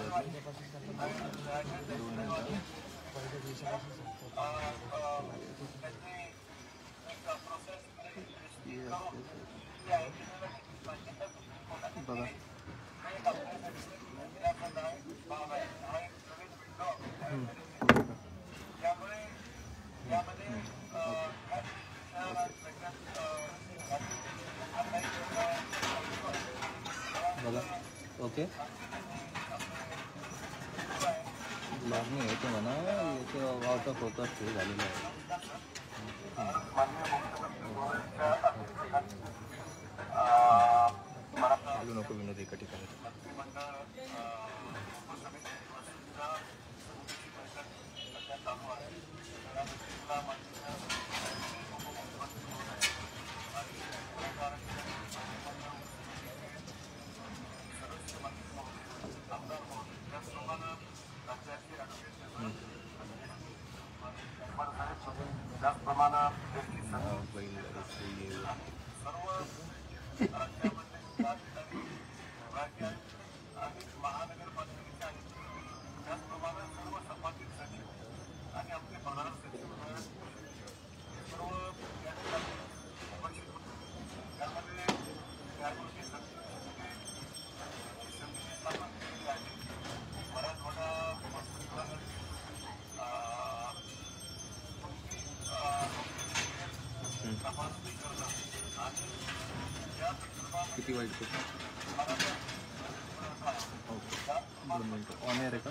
बघा त्यामुळे यामध्ये बघा ओके लागणी आहे ते म्हणा याचं आउट ऑफ होता ते झालेलं आहे चालू नको विनोद एका ठिकाणी जास्त प्रमाणात सर्व राज्य आणि महानगरपालिकेचे आणि त्याचप्रमाणे सर्व संबंधित सचिव आणि आपले प्रधान सचिव सर्व या ठिकाणी उपस्थित होते. त्यामध्ये त्यापूर्वी समिती स्थापन केलेली आहे. मराठवाडा तपासणी करणं आणि या संदर्भात किती वाईट ओके 2 मिनिटं ऑन एअर आहे का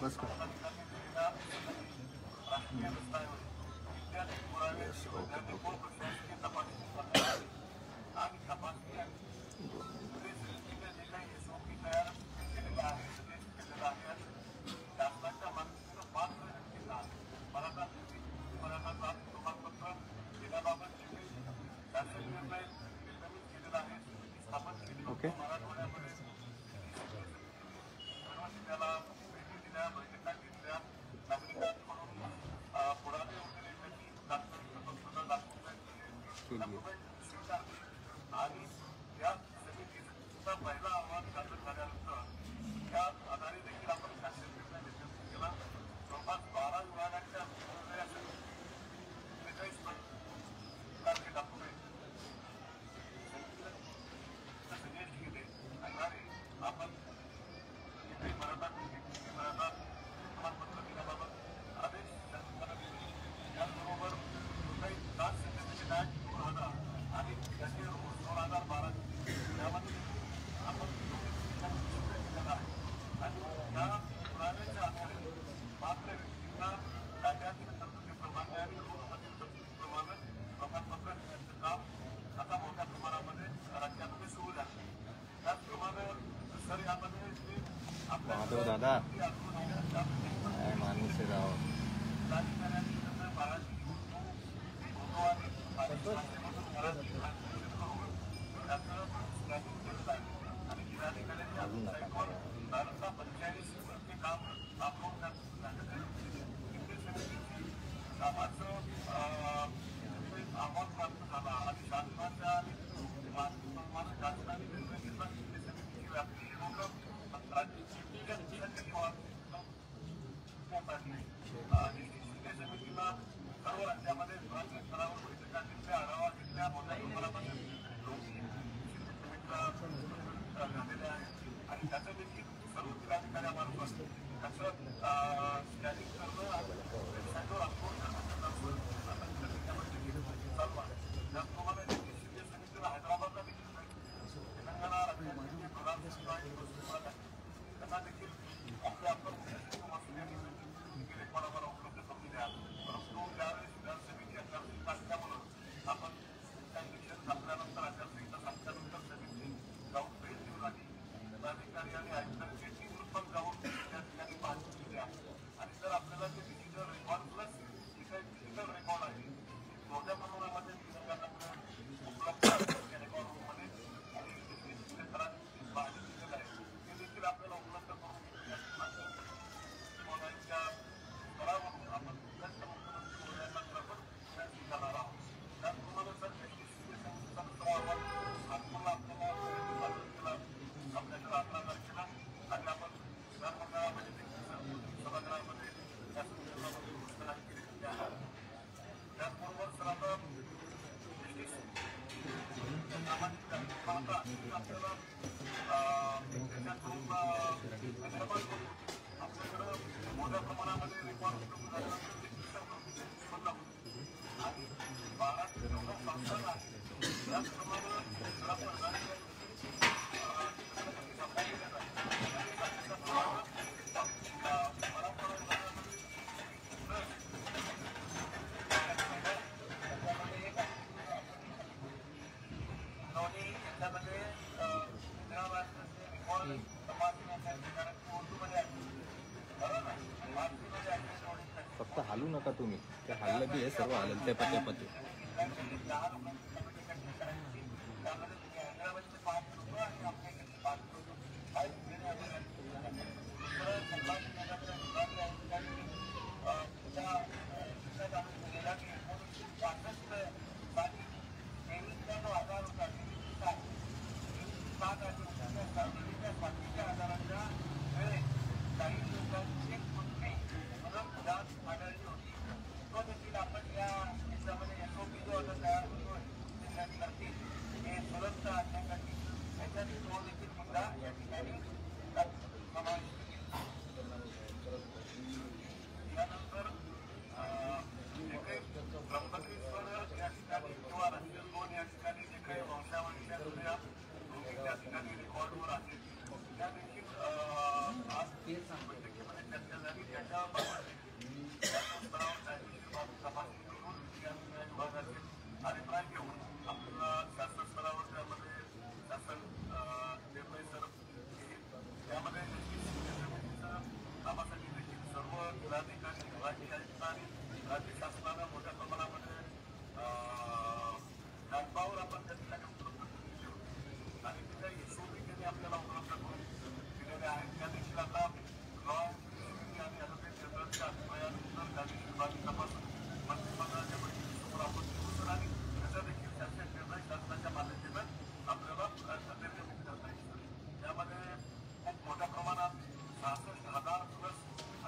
बस का ओके आणि या समितीचा पहिला अहवाल सादर झाल्यानंतर त्या आधारे देखील आपण शासन निर्णय केला. जवळपास 12 विभागांच्या सजेस्ट केले आणि आपण मराठा प्रमाणपत्र दिल्याबाबत आदेश शासनाला दिले. त्याचबरोबर काही 7 सर्टिफिकेट ॲक्ट 2000 आणि त्याचे 2012 त्यामध्ये आपण केलेला आहे. आणि या पुराव्याच्या आधारे पात्र व्यक्तींना कायद्यातील तरतुदीप्रमाणे आणि लोकमधील तरतुदीप्रमाणे प्रमाणपत्र देण्याचं काम आता मोठ्या प्रमाणामध्ये राज्यामध्ये सुरू झालं. त्याचप्रमाणे सर यामध्ये माधव दादा काय माणूस आहे राव आव्हान प्राप्त झाला आणि शासनाच्या समितीला सर्व राज्यामध्ये त्यामध्ये विभागीय स्तरावर बैठका घेतल्या, आढावा घेतल्या, मोठ्या प्रमाणामध्ये झालेल्या आहेत आणि त्याचं देखील सर्व जिल्हाधिकाऱ्यामार्फत त्याचं स्कॅनिंग करणं आणि वेबसाईटवर अपलोड करणं चालू आहे. त्याचप्रमाणे शिंदे समितीला हैदराबादला देखील तेलंगणा राज्याचे प्रधान सचिव आणि त्यांना देखील आपल्या रेकॉर्डावर उपलब्ध करून द्या. परंतु त्यावेळेस विधानसभेची आचारसंहिता असल्यामुळं आपण इलेक्शन संपल्यानंतर आचारसंहिता संपल्यानंतर समिती जाऊन भेट देऊ लागली. जिल्हाधिकारी आणि आयुक्तांची टीम पण जाऊन त्या ठिकाणी पाहणी केली आहे आणि जर आपल्याला ते डिजिटल रेकॉर्ड प्लस जे काही डिजिटल रेकॉर्ड आहे मोठ्या प्रमाणामध्ये उपलब्ध रेकॉर्डमध्ये आणि पाहणी केलेलं आहे ते देखील आपल्याला उपलब्ध करून स्तरावरून आपण जाणार आहोत. त्याचप्रमाणे सर स्तरावर नागपूरला आपल्याला आपल्याकडे 18 तारखेला आणि आपण विधानमंडळामध्ये देखील सभागृहामध्ये त्या संदर्भामध्ये घोषणा केलेली आहे. त्याचबरोबर सर आता सामाजिक पाहता आपल्याला त्याच्याकडून आपल्याकडं मोठ्या प्रमाणामध्ये रेकॉर्ड आणि 12 ते 14 संस्थान आहे. त्याचप्रमाणे फक्त हालू नका तुम्ही, ते हल्लं की हे सर्व हलेल ते पते पते. राज्य शासनानं मोठ्या प्रमाणामध्ये मॅनपॉवर आपण त्या ठिकाणी उपलब्ध करून दिली होती आणि तिथे एसओपी त्यांनी आपल्याला उपलब्ध करून दिलेले आहेत. त्या देखील आता लॉ आणि ॲडव्होकेट जनरलच्या अभिप्रायानुसार काही विभागीय तपासून मंत्रिमंडळाच्या बैठकीसमोर आपण घेऊ आणि त्याचा देखील शासन निर्णय शासनाच्या मान्यतेनं आपल्याला निर्णय करता येईल. त्यामध्ये खूप मोठ्या प्रमाणात 66,000 प्लस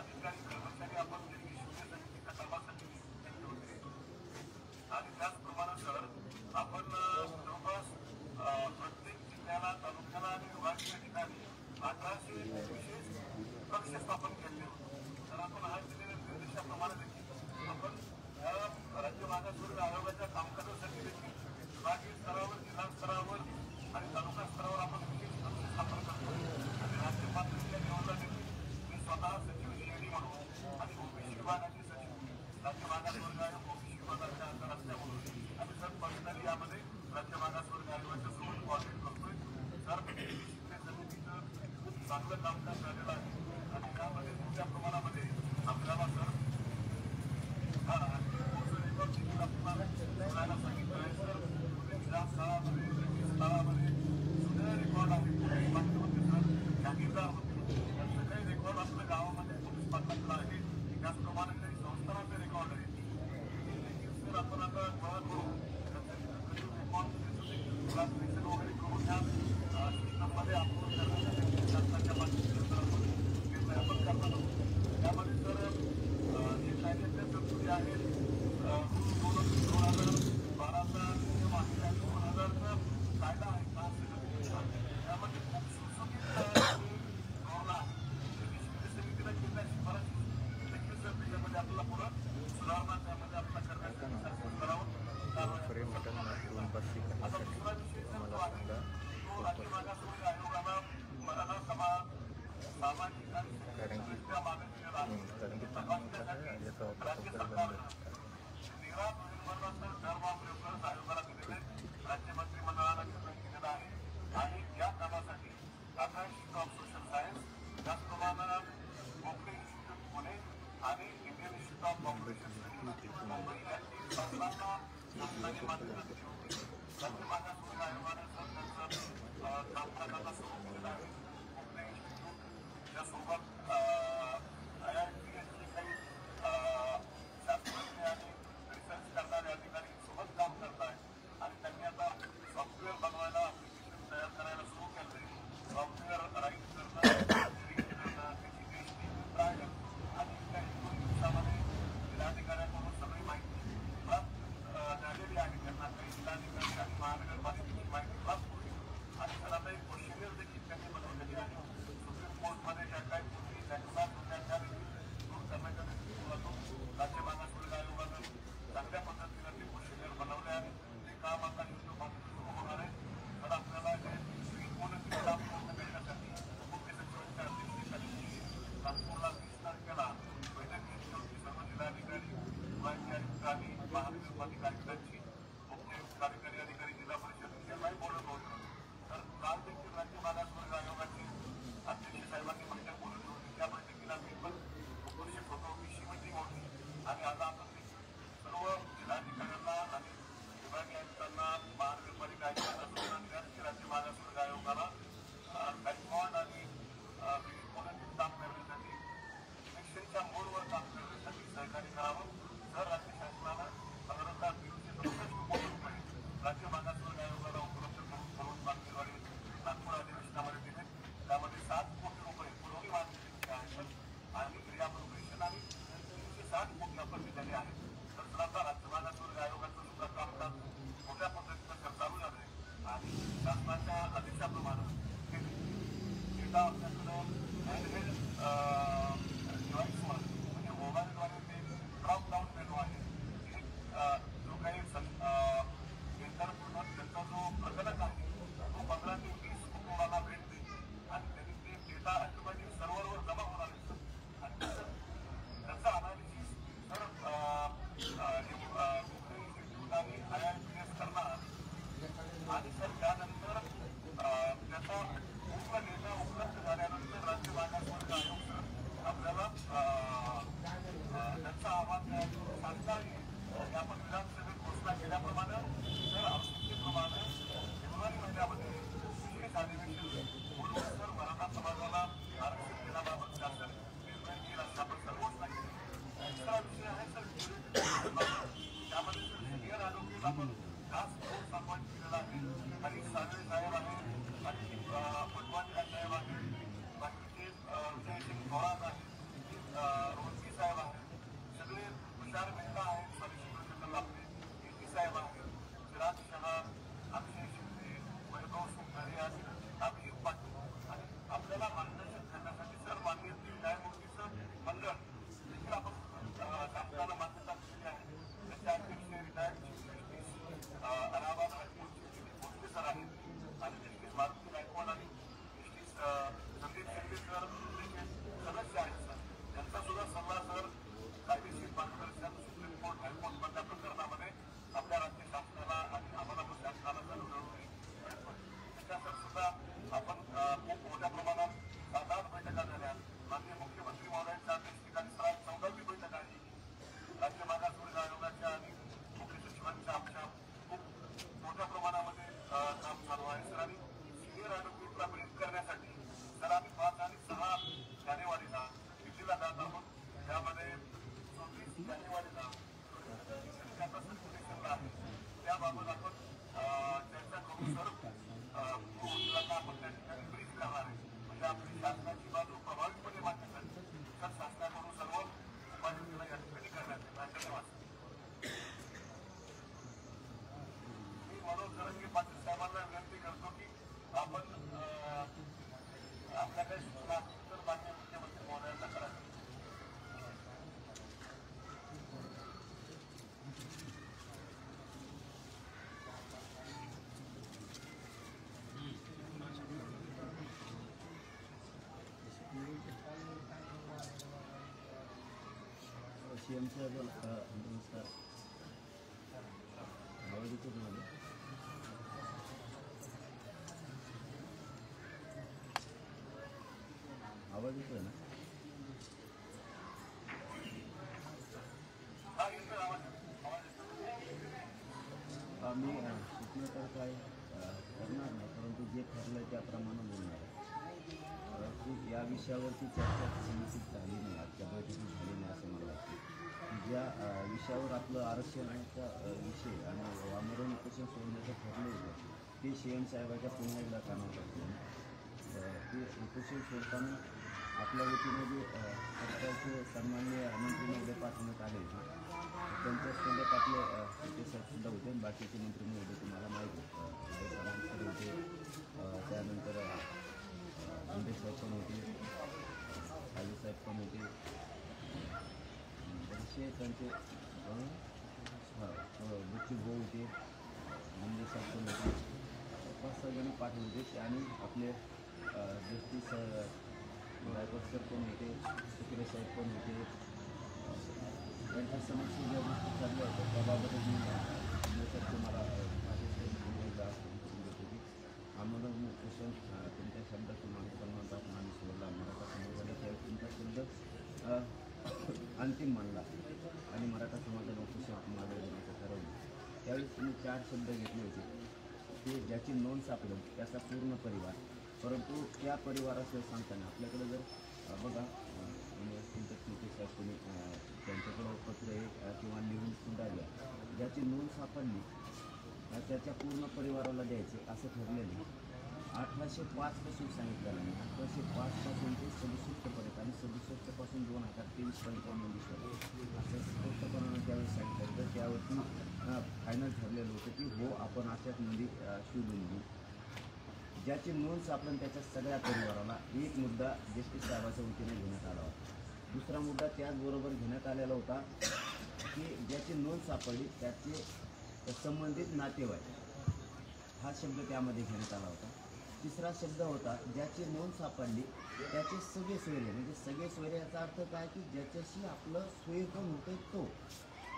अधिकारी कर्मचारी आपण समितीच्या कामासाठी नेमले होते आणि त्याचप्रमाणे सर आपण जवळपास प्रत्येक जिल्ह्याला तालुक्याला आणि विभागीय ठिकाणी 1800 विशेष कक्ष स्थापन केले होते. तर आपण आज दिलेल्या निर्देशाप्रमाणे देखील आपण राज्य मागासवर्ग आयोगाच्या कामकाजासाठी देखील विभागीय स्तरावर, जिल्हा स्तरावर आणि तालुका स्तरावर आपण विशेष कक्ष स्थापन करतो आणि राज्य पातळीच्या लेवलला देखील मी स्वतः सचिव शेडी म्हणून आणि ओबीसी विभागाचे सचिव राज्य मागासवर्ग आयोग ओबीसी विभागाच्या अंतर असल्यामुळे आम्ही सर पर्सनली यामध्ये राज्य मागासवर्ग आयोगाच्या सोबत कॉर्डिनेट करतोय. सर समितीचं खूप चांगलं कामकाज झालेलं आहे आणि त्यामध्ये मोठ्या प्रमाणामध्ये आपल्याला सर बोलायला सांगितलं आहे. सर विधानसभामध्ये स्तरामध्ये जुने रेकॉर्ड आहे, पोलीस होते सर, जागीरदार होते, त्यांचं काही रेकॉर्ड आपल्या गावामध्ये पोलीस पाटलांकडे आहे. त्याचप्रमाणे काही संस्थानाचे रेकॉर्ड आहे. सर आपण आता गोळा करू रेकॉर्ड शासनाने मान्यता दिली होती. राज्य मागासवर्ग आयोगाने त्यांचं कामकाजाला सुरू केलेलं आहे. कोकणे इन्स्टिट्यूट यासोबत IITS जे काही शास्त्रज्ञ आणि रिसर्च करणारे अधिकारी सोबत काम करत आहेत आणि त्यांनी आता सॉफ्टवेअर बनवायला ॲप्लिकेशन तयार करायला सुरू केलं आहे. सॉफ्टवेअर राईट करणं, रीड करणं, त्याची टेस्टिंग, ट्रायल आणि त्या 1-2 दिवसामध्ये जिल्हाधिकाऱ्यांकडून सगळी माहिती प्राप्त झालेली आहे. त्यांना काही जिल्हाधिकारी आणि महानगरपालिकेची माहिती प्राप्त होईल आणि तर आता एक क्वेश्चनेअर देखील त्यांनी बनवलेली आहे. सुप्रीम कोर्टमध्ये ज्या काही पूर्वी लँडमार्क होत्या त्या देखील दूर करण्याच्या दृष्टिकोनातून राज्य मागासवर्ग आयोगानं चांगल्या पद्धतीनं ते क्वेश्चनेअर बनवले आहे. ते काम आता युद्धपासून सुरू होणार आहे. तर आपल्याला जे त्रिकोणातील काम पूर्ण करण्यासाठी मुख्य सचिवांच्या अध्यक्षतेखाली नागपूरला 20 तारखेला बैठक घेतली होती. सर्व जिल्हाधिकारी, विभागीय आयुक्त आणि महानगरपालिका आयुक्तांची मुख्य कार्यकारी अधिकारी जिल्हा परिषद यांनाही बोलत होतं. तर काल देखील राज्य मागासवर्ग आयोगाचे अध्यक्ष साहेबांनी बैठक बोलवली होती. त्या बैठकीला मी पण उपस्थित होतो. विषय मीटिंग होती आणि आता आपण सर्व जिल्हाधिकाऱ्यांना आणि विभागीय आयुक्तांना, महानगरपालिका आयुक्तांना सूचना दिल्या की राज्य मागासवर्ग आयोगाला बॅकवॉर्ड आणि विलीन काम करण्यासाठी इलेक्शनच्या मोडवर काम करण्यासाठी सहकार्य करावं. जर राज्य शासनानं साधारणतः 367 कोटी रुपये राज्य मागासवर्ग आयोगाला उपलब्ध करून बांधलेवाडी नागपूर अधिवेशनामध्ये दिले. त्यामध्ये 7 कोटी रुपये पुरवणी मार्गदर्शनाचे आहेत आणि रिअप्रोप्रिएशन आणि 360 कोटी आपण दिलेले आहेत. तर आता राज्य मागासवर्ग आयोगाचं सुद्धा कामकाज मोठ्या पद्धतीनं चालू झालं आहे आणि शासनाच्या आदेशाप्रमाणे डेटा आपल्याकडं हँडहेल्ड डिव्हाइसवर म्हणजे मोबाईलद्वारे ते ड्रॉप डाऊन मेनू आहे. जो काही सेंटर पूर्ण त्यांचा जो प्रकल्प आहे तो 15 ते 20 कुटुंबाला भेट देईल आणि त्यांनी ते डेटा ऑटोमॅटिक सर्व्हरवर जमा होणार आहे. आणि त्याचा अनालिसिस जर कोकणे इन्स्टिट्यूट आणि IITS करणार आणि सर त्यानंतर त्याचा पूर्ण डेटा उपलब्ध झाल्यानंतर राज्य मागासवर्ग आयोग आपल्याला त्यांचा अहवाल सांगता येईल. आपण विधानसभेत घोषणा केल्याप्रमाणे जर आवश्यकतेप्रमाणे फेब्रुवारी महिन्यामध्ये विशेष अधिवेशन बोलवून सर मराठा समाजाला आरक्षण देण्याबाबत शासन निर्णय घेईल अशी आपण सर घोषणा केली. दुसरा विषय आहे सर त्यामध्ये सर सिनियर ॲडव्होकेट आपण खास फोर्स अपॉइंट केलेला आहे. आणि सागळे साहेब आहे आणि पटवाणी साहेब आहे, बाकीचे विजयसिंग थोरात आहे, रोहतगी साहेब आहे, सगळे तुषार मेहता आहेत, सॉलिसिटर जनरल आपले कीर्ती साहेब आहेत, चिराग शहा, अक्षय शिंदे, वैभव सुंदरे आणि अभिजित पाटील आणि आपल्याला मार्गदर्शन करण्यासाठी सर माननीय 3 न्यायमूर्तीचं मंडळ देखील आपण शासनाला मान्यता दिलेली आहे. त्याचे अध्यक्ष रिटायर्ड चीफ जस्टिस अलाहाबाद हायकोर्टचे भोसले सर आहेत आणि जस्टिस मारुती गायकवाड आणि जस्टिस संदीप शेट्टी सर सदस्य आहेत. सर त्यांचा सुद्धा सल्ला सर कायदेशीर मार्गदर्शन सुप्रीम कोर्ट हायकोर्टमधल्या प्रकरणामध्ये आपल्या राज्य शासनाला आणि आम्हाला शासनाला जर मिळवणे त्याच्यासाठी सुद्धा आपण खूप मोठ्या प्रमाणात 7-8 बैठका झाल्या. माननीय मुख्यमंत्री महोदयांच्या अध्यक्षतेखाली 14वी बैठक आहे. राज्य मागासवर्ग आयोगाच्या आणि मुख्य सचिवांच्या आमच्या खूप मोठ्या प्रमाणामध्ये काम चालू आहे. सर आणि सिनियर ॲडव्होकेटला ब्रीफ करण्यासाठी सर आम्ही 5 आणि 6 जानेवारीला दिल्लीला जात आहोत. त्यामध्ये 24 जानेवारीला सर्क्युलेशनला आहे. त्याबाबत आपण चर्चा करू. सर मुलांना आपण त्या ठिकाणी ब्रीफ करणार आहे म्हणजे आपली शासनाची बाजू प्रभावीपणे मान्य करते. तर शासनाकडून सर्व उपाययोजना या ठिकाणी करण्यात येणार. धन्यवाद. मी मनोज जरंगे पाटील साहेबांना विनंती करतो की आपण आपल्या काही सूचना असतील तर मान्य मुख्यमंत्री महोदयांना करावी. CM साहेब नमस्कार. आवाज येतो तुम्हाला? आवाज येतोय ना? हा येतोय आवाज. आम्ही शिकलो तर काय करणार नाही, परंतु जे ठरलं त्याप्रमाणे बोलणार आहे. की या विषयावरती चर्चा समितीत झाली नाही, आजच्या बैठकीत झाली नाही असं मला वाटतं. ज्या विषयावर आपलं आरक्षणाचा विषय आणि आमरण उपोषण सोडण्याचं ठरलं होतं ते CM साहेबाच्या पुन्हा एकदा कानावर टाकलं. ते उपोषण सोडताना आपल्या वतीने जे सरकारचे सन्माननीय मंत्री महोदय पाठवण्यात आले त्यांच्यासोबत आपले ते सुद्धा होते, बाकीचे मंत्री महोदय तुम्हाला माहिती होते, त्यानंतर मुंडे साहेब पण होते, काली साहेब पण होते, बरेचसे त्यांचे बुच्ची भाऊ होते, मुंडे साहेब पण होते, 5-6 जण पाठवले होते. आणि आपले जस्टिस गायकवाड सर पण होते, सुक्रे साहेब पण होते. त्यांच्या समक्ष ज्या गोष्टी चालल्या होत्या त्याबाबतच मी सर तुम्हाला सांगत होती. आम्हाला उपोषण तुमच्या शब्दातून आम्ही सन्मानपासून आम्ही सोडला, मराठा समाजाला त्यावेळी तुमचा शब्द अंतिम मानला आणि मराठा समाजाला उपोषण मागे देण्याचं ठरवलं. त्यावेळेस तुम्ही 4 शब्द घेतले होते, ते ज्याची नोंद सापडेल त्याचा पूर्ण परिवार. परंतु त्या परिवाराचं सांगताना आपल्याकडे जर बघा तुमच्या छोटे साहेब तुम्ही त्यांच्याकडं पत्र आहे किंवा लिहून सुद्धा द्या, ज्याची नोंद सापडली त्याच्या पूर्ण परिवाराला द्यायचे असं ठरलेलं 1805 पासून सांगितलेलं नाही. 1805 पासून ते 67पर्यंत आणि 67 2023 पर्यंत नोंदीश्वर असं स्पष्टपणानं त्यावेळेस सांगितलं. तर त्यावरती फायनल ठरलेलं होतं की हो आपण अशाच नोंदी शोधून घेऊ. ज्याची नोंद सापडेल त्याच्या सगळ्या परिवाराला एक मुद्दा जस्टिस साहेबाच्या वतीने घेण्यात आला होता. दुसरा मुद्दा त्याचबरोबर घेण्यात आलेला होता की ज्याची नोंद सापडली त्याचे संबंधित नातेवाईक हा शब्द त्यामध्ये घेण्यात आला होता. तिसरा शब्द होता ज्याची नोंद सापडली त्याचे सगळे सोयरे, म्हणजे सगळे सोयरे याचा अर्थ काय की ज्याच्याशी आपलं सोय पण होते तो.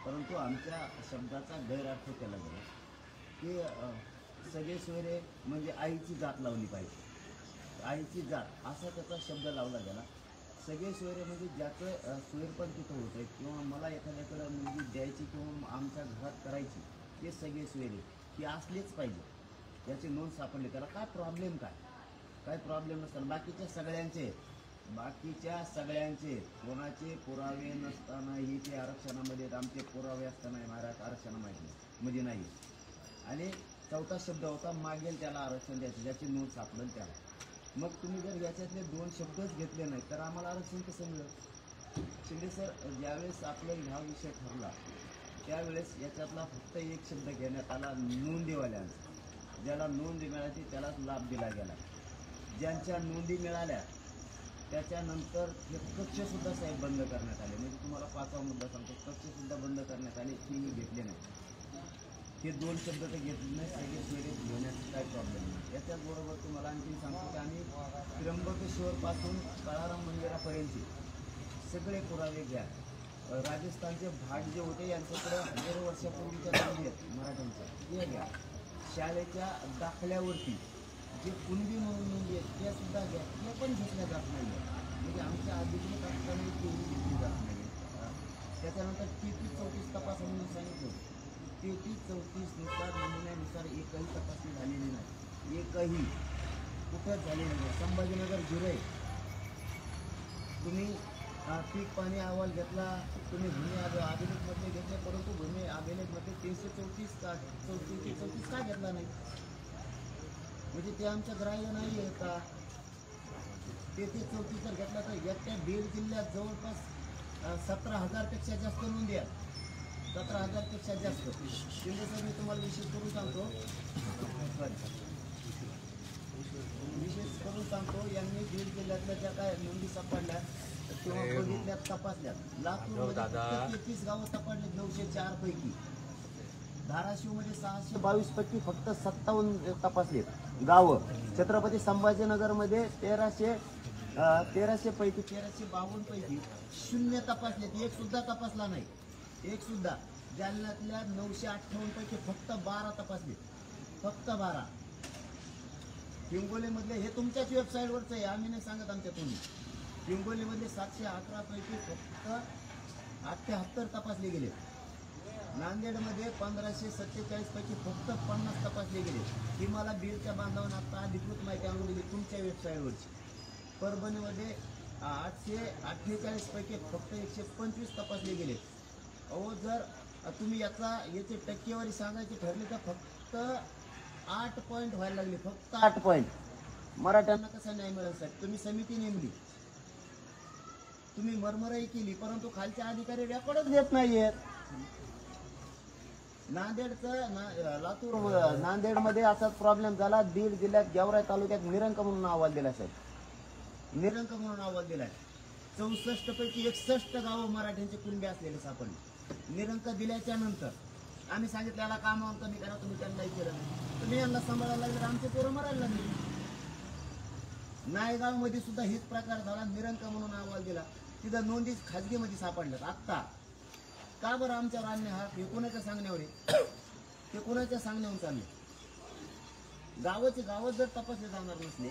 परंतु आमच्या शब्दाचा गैरअर्थ केला गेला की सगळे सोयरे म्हणजे आईची जात लावली पाहिजे, आईची जात असा त्याचा शब्द लावला गेला. सगळे सोयरे म्हणजे ज्याचं सोयरपण तिथं होतं किंवा मला एखाद्याकडं मुलगी द्यायची किंवा आमच्या घरात करायची ते सगळे सोयरे की असलेच पाहिजे. याची नोंद सापडली त्याला काय प्रॉब्लेम, काय प्रॉब्लेम नसताना बाकीच्या सगळ्यांचे कोणाचे पुरावे नसतानाही ते आरक्षणामध्ये आमचे पुरावे असताना महाराष्ट्र आरक्षण माहिती म्हणजे नाही. आणि चौथा शब्द होता मागेल त्याला आरक्षण द्यायचं, ज्याची नोंद सापडेल त्याला. मग तुम्ही जर याच्यातले 2 शब्दच घेतले नाही तर आम्हाला आरक्षण कसं मिळेल? शिंदे सर ज्यावेळेस आपला हा विषय ठरला त्यावेळेस याच्यातला फक्त एक शब्द घेण्यात आला नोंदीवाल्यांचा. ज्याला नोंद मिळाली त्यालाच लाभ दिला गेला. ज्यांच्या नोंदी मिळाल्या त्याच्यानंतर हे कक्षसुद्धा साहेब बंद करण्यात आले. म्हणजे तुम्हाला 5वा मुद्दा सांगतो, कक्षसुद्धा बंद करण्यात आले की मी घेतले नाही. हे 2 शब्द तर घेतले नाही, सगळे सोयरे घेण्याचा काय प्रॉब्लेम नाही. याच्याचबरोबर तुम्हाला आणखी सांगतो की आम्ही त्र्यंबकेश्वरपासून काळाराम मंदिरापर्यंतचे सगळे पुरावे घ्या. राजस्थानचे भाट जे होते यांच्याकडं 1000 वर्षापूर्वीच्या नोंदी आहेत मराठ्यांच्या, ते घ्या. शाळेच्या दाखल्यावरती जे कुणबी म्हणून नोंदी आहेत त्या सुद्धा घ्या, त्या पण घेतल्या जात नाही. म्हणजे आमच्या अधिकृत असताना तेही घेतली जात नाही. त्याच्यानंतर 33-34 तपास म्हणून सांगितलं. 33-34 नुसार नमुन्यानुसार एकही तपासणी झालेली नाही, एकही कुठंच झालेली नाही. संभाजीनगर जिरे तुम्ही पीक पाणी अहवाल घेतला, तुम्ही भूमी अभिलेखमध्ये घेतले, परंतु भूमी अभिलेखमध्ये 334 का घेतला नाही? म्हणजे ते आमचं ग्राह्य नाही आहे का? 33-34 जर घेतला तर एकट्या बीड जिल्ह्यात जवळपास 17,000पेक्षा जास्त नोंदी आहेत. 17,000पेक्षा जास्त. शिंदे सर मी तुम्हाला विशेष करून सांगतो, यांनी बीड जिल्ह्यातल्या ज्या काय नोंदी सापडल्या किंवा बघितल्या तपासल्या, लातूरमध्ये 33 गावं तपासली 904 पैकी. धाराशिवमध्ये 622 पैकी फक्त 57 तपासलेत गावं. छत्रपती संभाजीनगरमध्ये 1300 पैकी 1352 पैकी 0 तपासलेत, एक सुद्धा तपासला नाही, एक सुद्धा. जालन्यातल्या 958 पैकी फक्त 12 तपासले, फक्त 12. हिंगोलीमधले हे तुमच्याच वेबसाईटवरचं आहे, आम्ही नाही सांगत आमच्या कोणी. हिंगोलीमधले 711 पैकी फक्त 78 तपासले गेले. नांदेडमध्ये 1547 पैकी फक्त 50 तपासले गेले. ही मला बीडच्या बांधवांना आता अधिकृत माहिती आणून दिली तुमच्या वेबसाईटवरची. परभणीमध्ये 848 पैकी फक्त 125 तपासले गेले. अहो जर तुम्ही याची टक्केवारी सांगायची ठरली तर फक्त 8 पॉईंट व्हायला लागले, फक्त 8 पॉईंट. मराठ्यांना कसा न्याय मिळेल साहेब? तुम्ही समिती नेमली, तुम्ही मरमराई केली, परंतु खालचे अधिकारी रेकॉर्डच घेत नाहीयेत. नांदेडमध्ये असाच प्रॉब्लेम झाला. बीड जिल्ह्यात गेवराई तालुक्यात निरंक म्हणून अहवाल दिला साहेब, निरंक म्हणून अहवाल दिलाय. 64 पैकी 61 गावं मराठ्यांचे कुणबे असलेले सापडले. निरंक दिल्याच्या नंतर आम्ही सांगितलं याला कामावर कमी करा, तुम्ही त्यांनाही केलं नाही. तुम्ही यांना सांभाळायला लागले, आमचे पोरं मरायला लागले. नायगाव मध्ये सुद्धा हेच प्रकार झाला. निरंक म्हणून अहवाल दिला, तिथं नोंदी खाजगीमध्ये सापडल्यात. आत्ता का बरं आमच्यावर आणणे? हा हे कोणाच्या सांगण्यावर आहे? ते कोणाच्या सांगण्यावर चालले? गावच जर तपासले जाणार नसले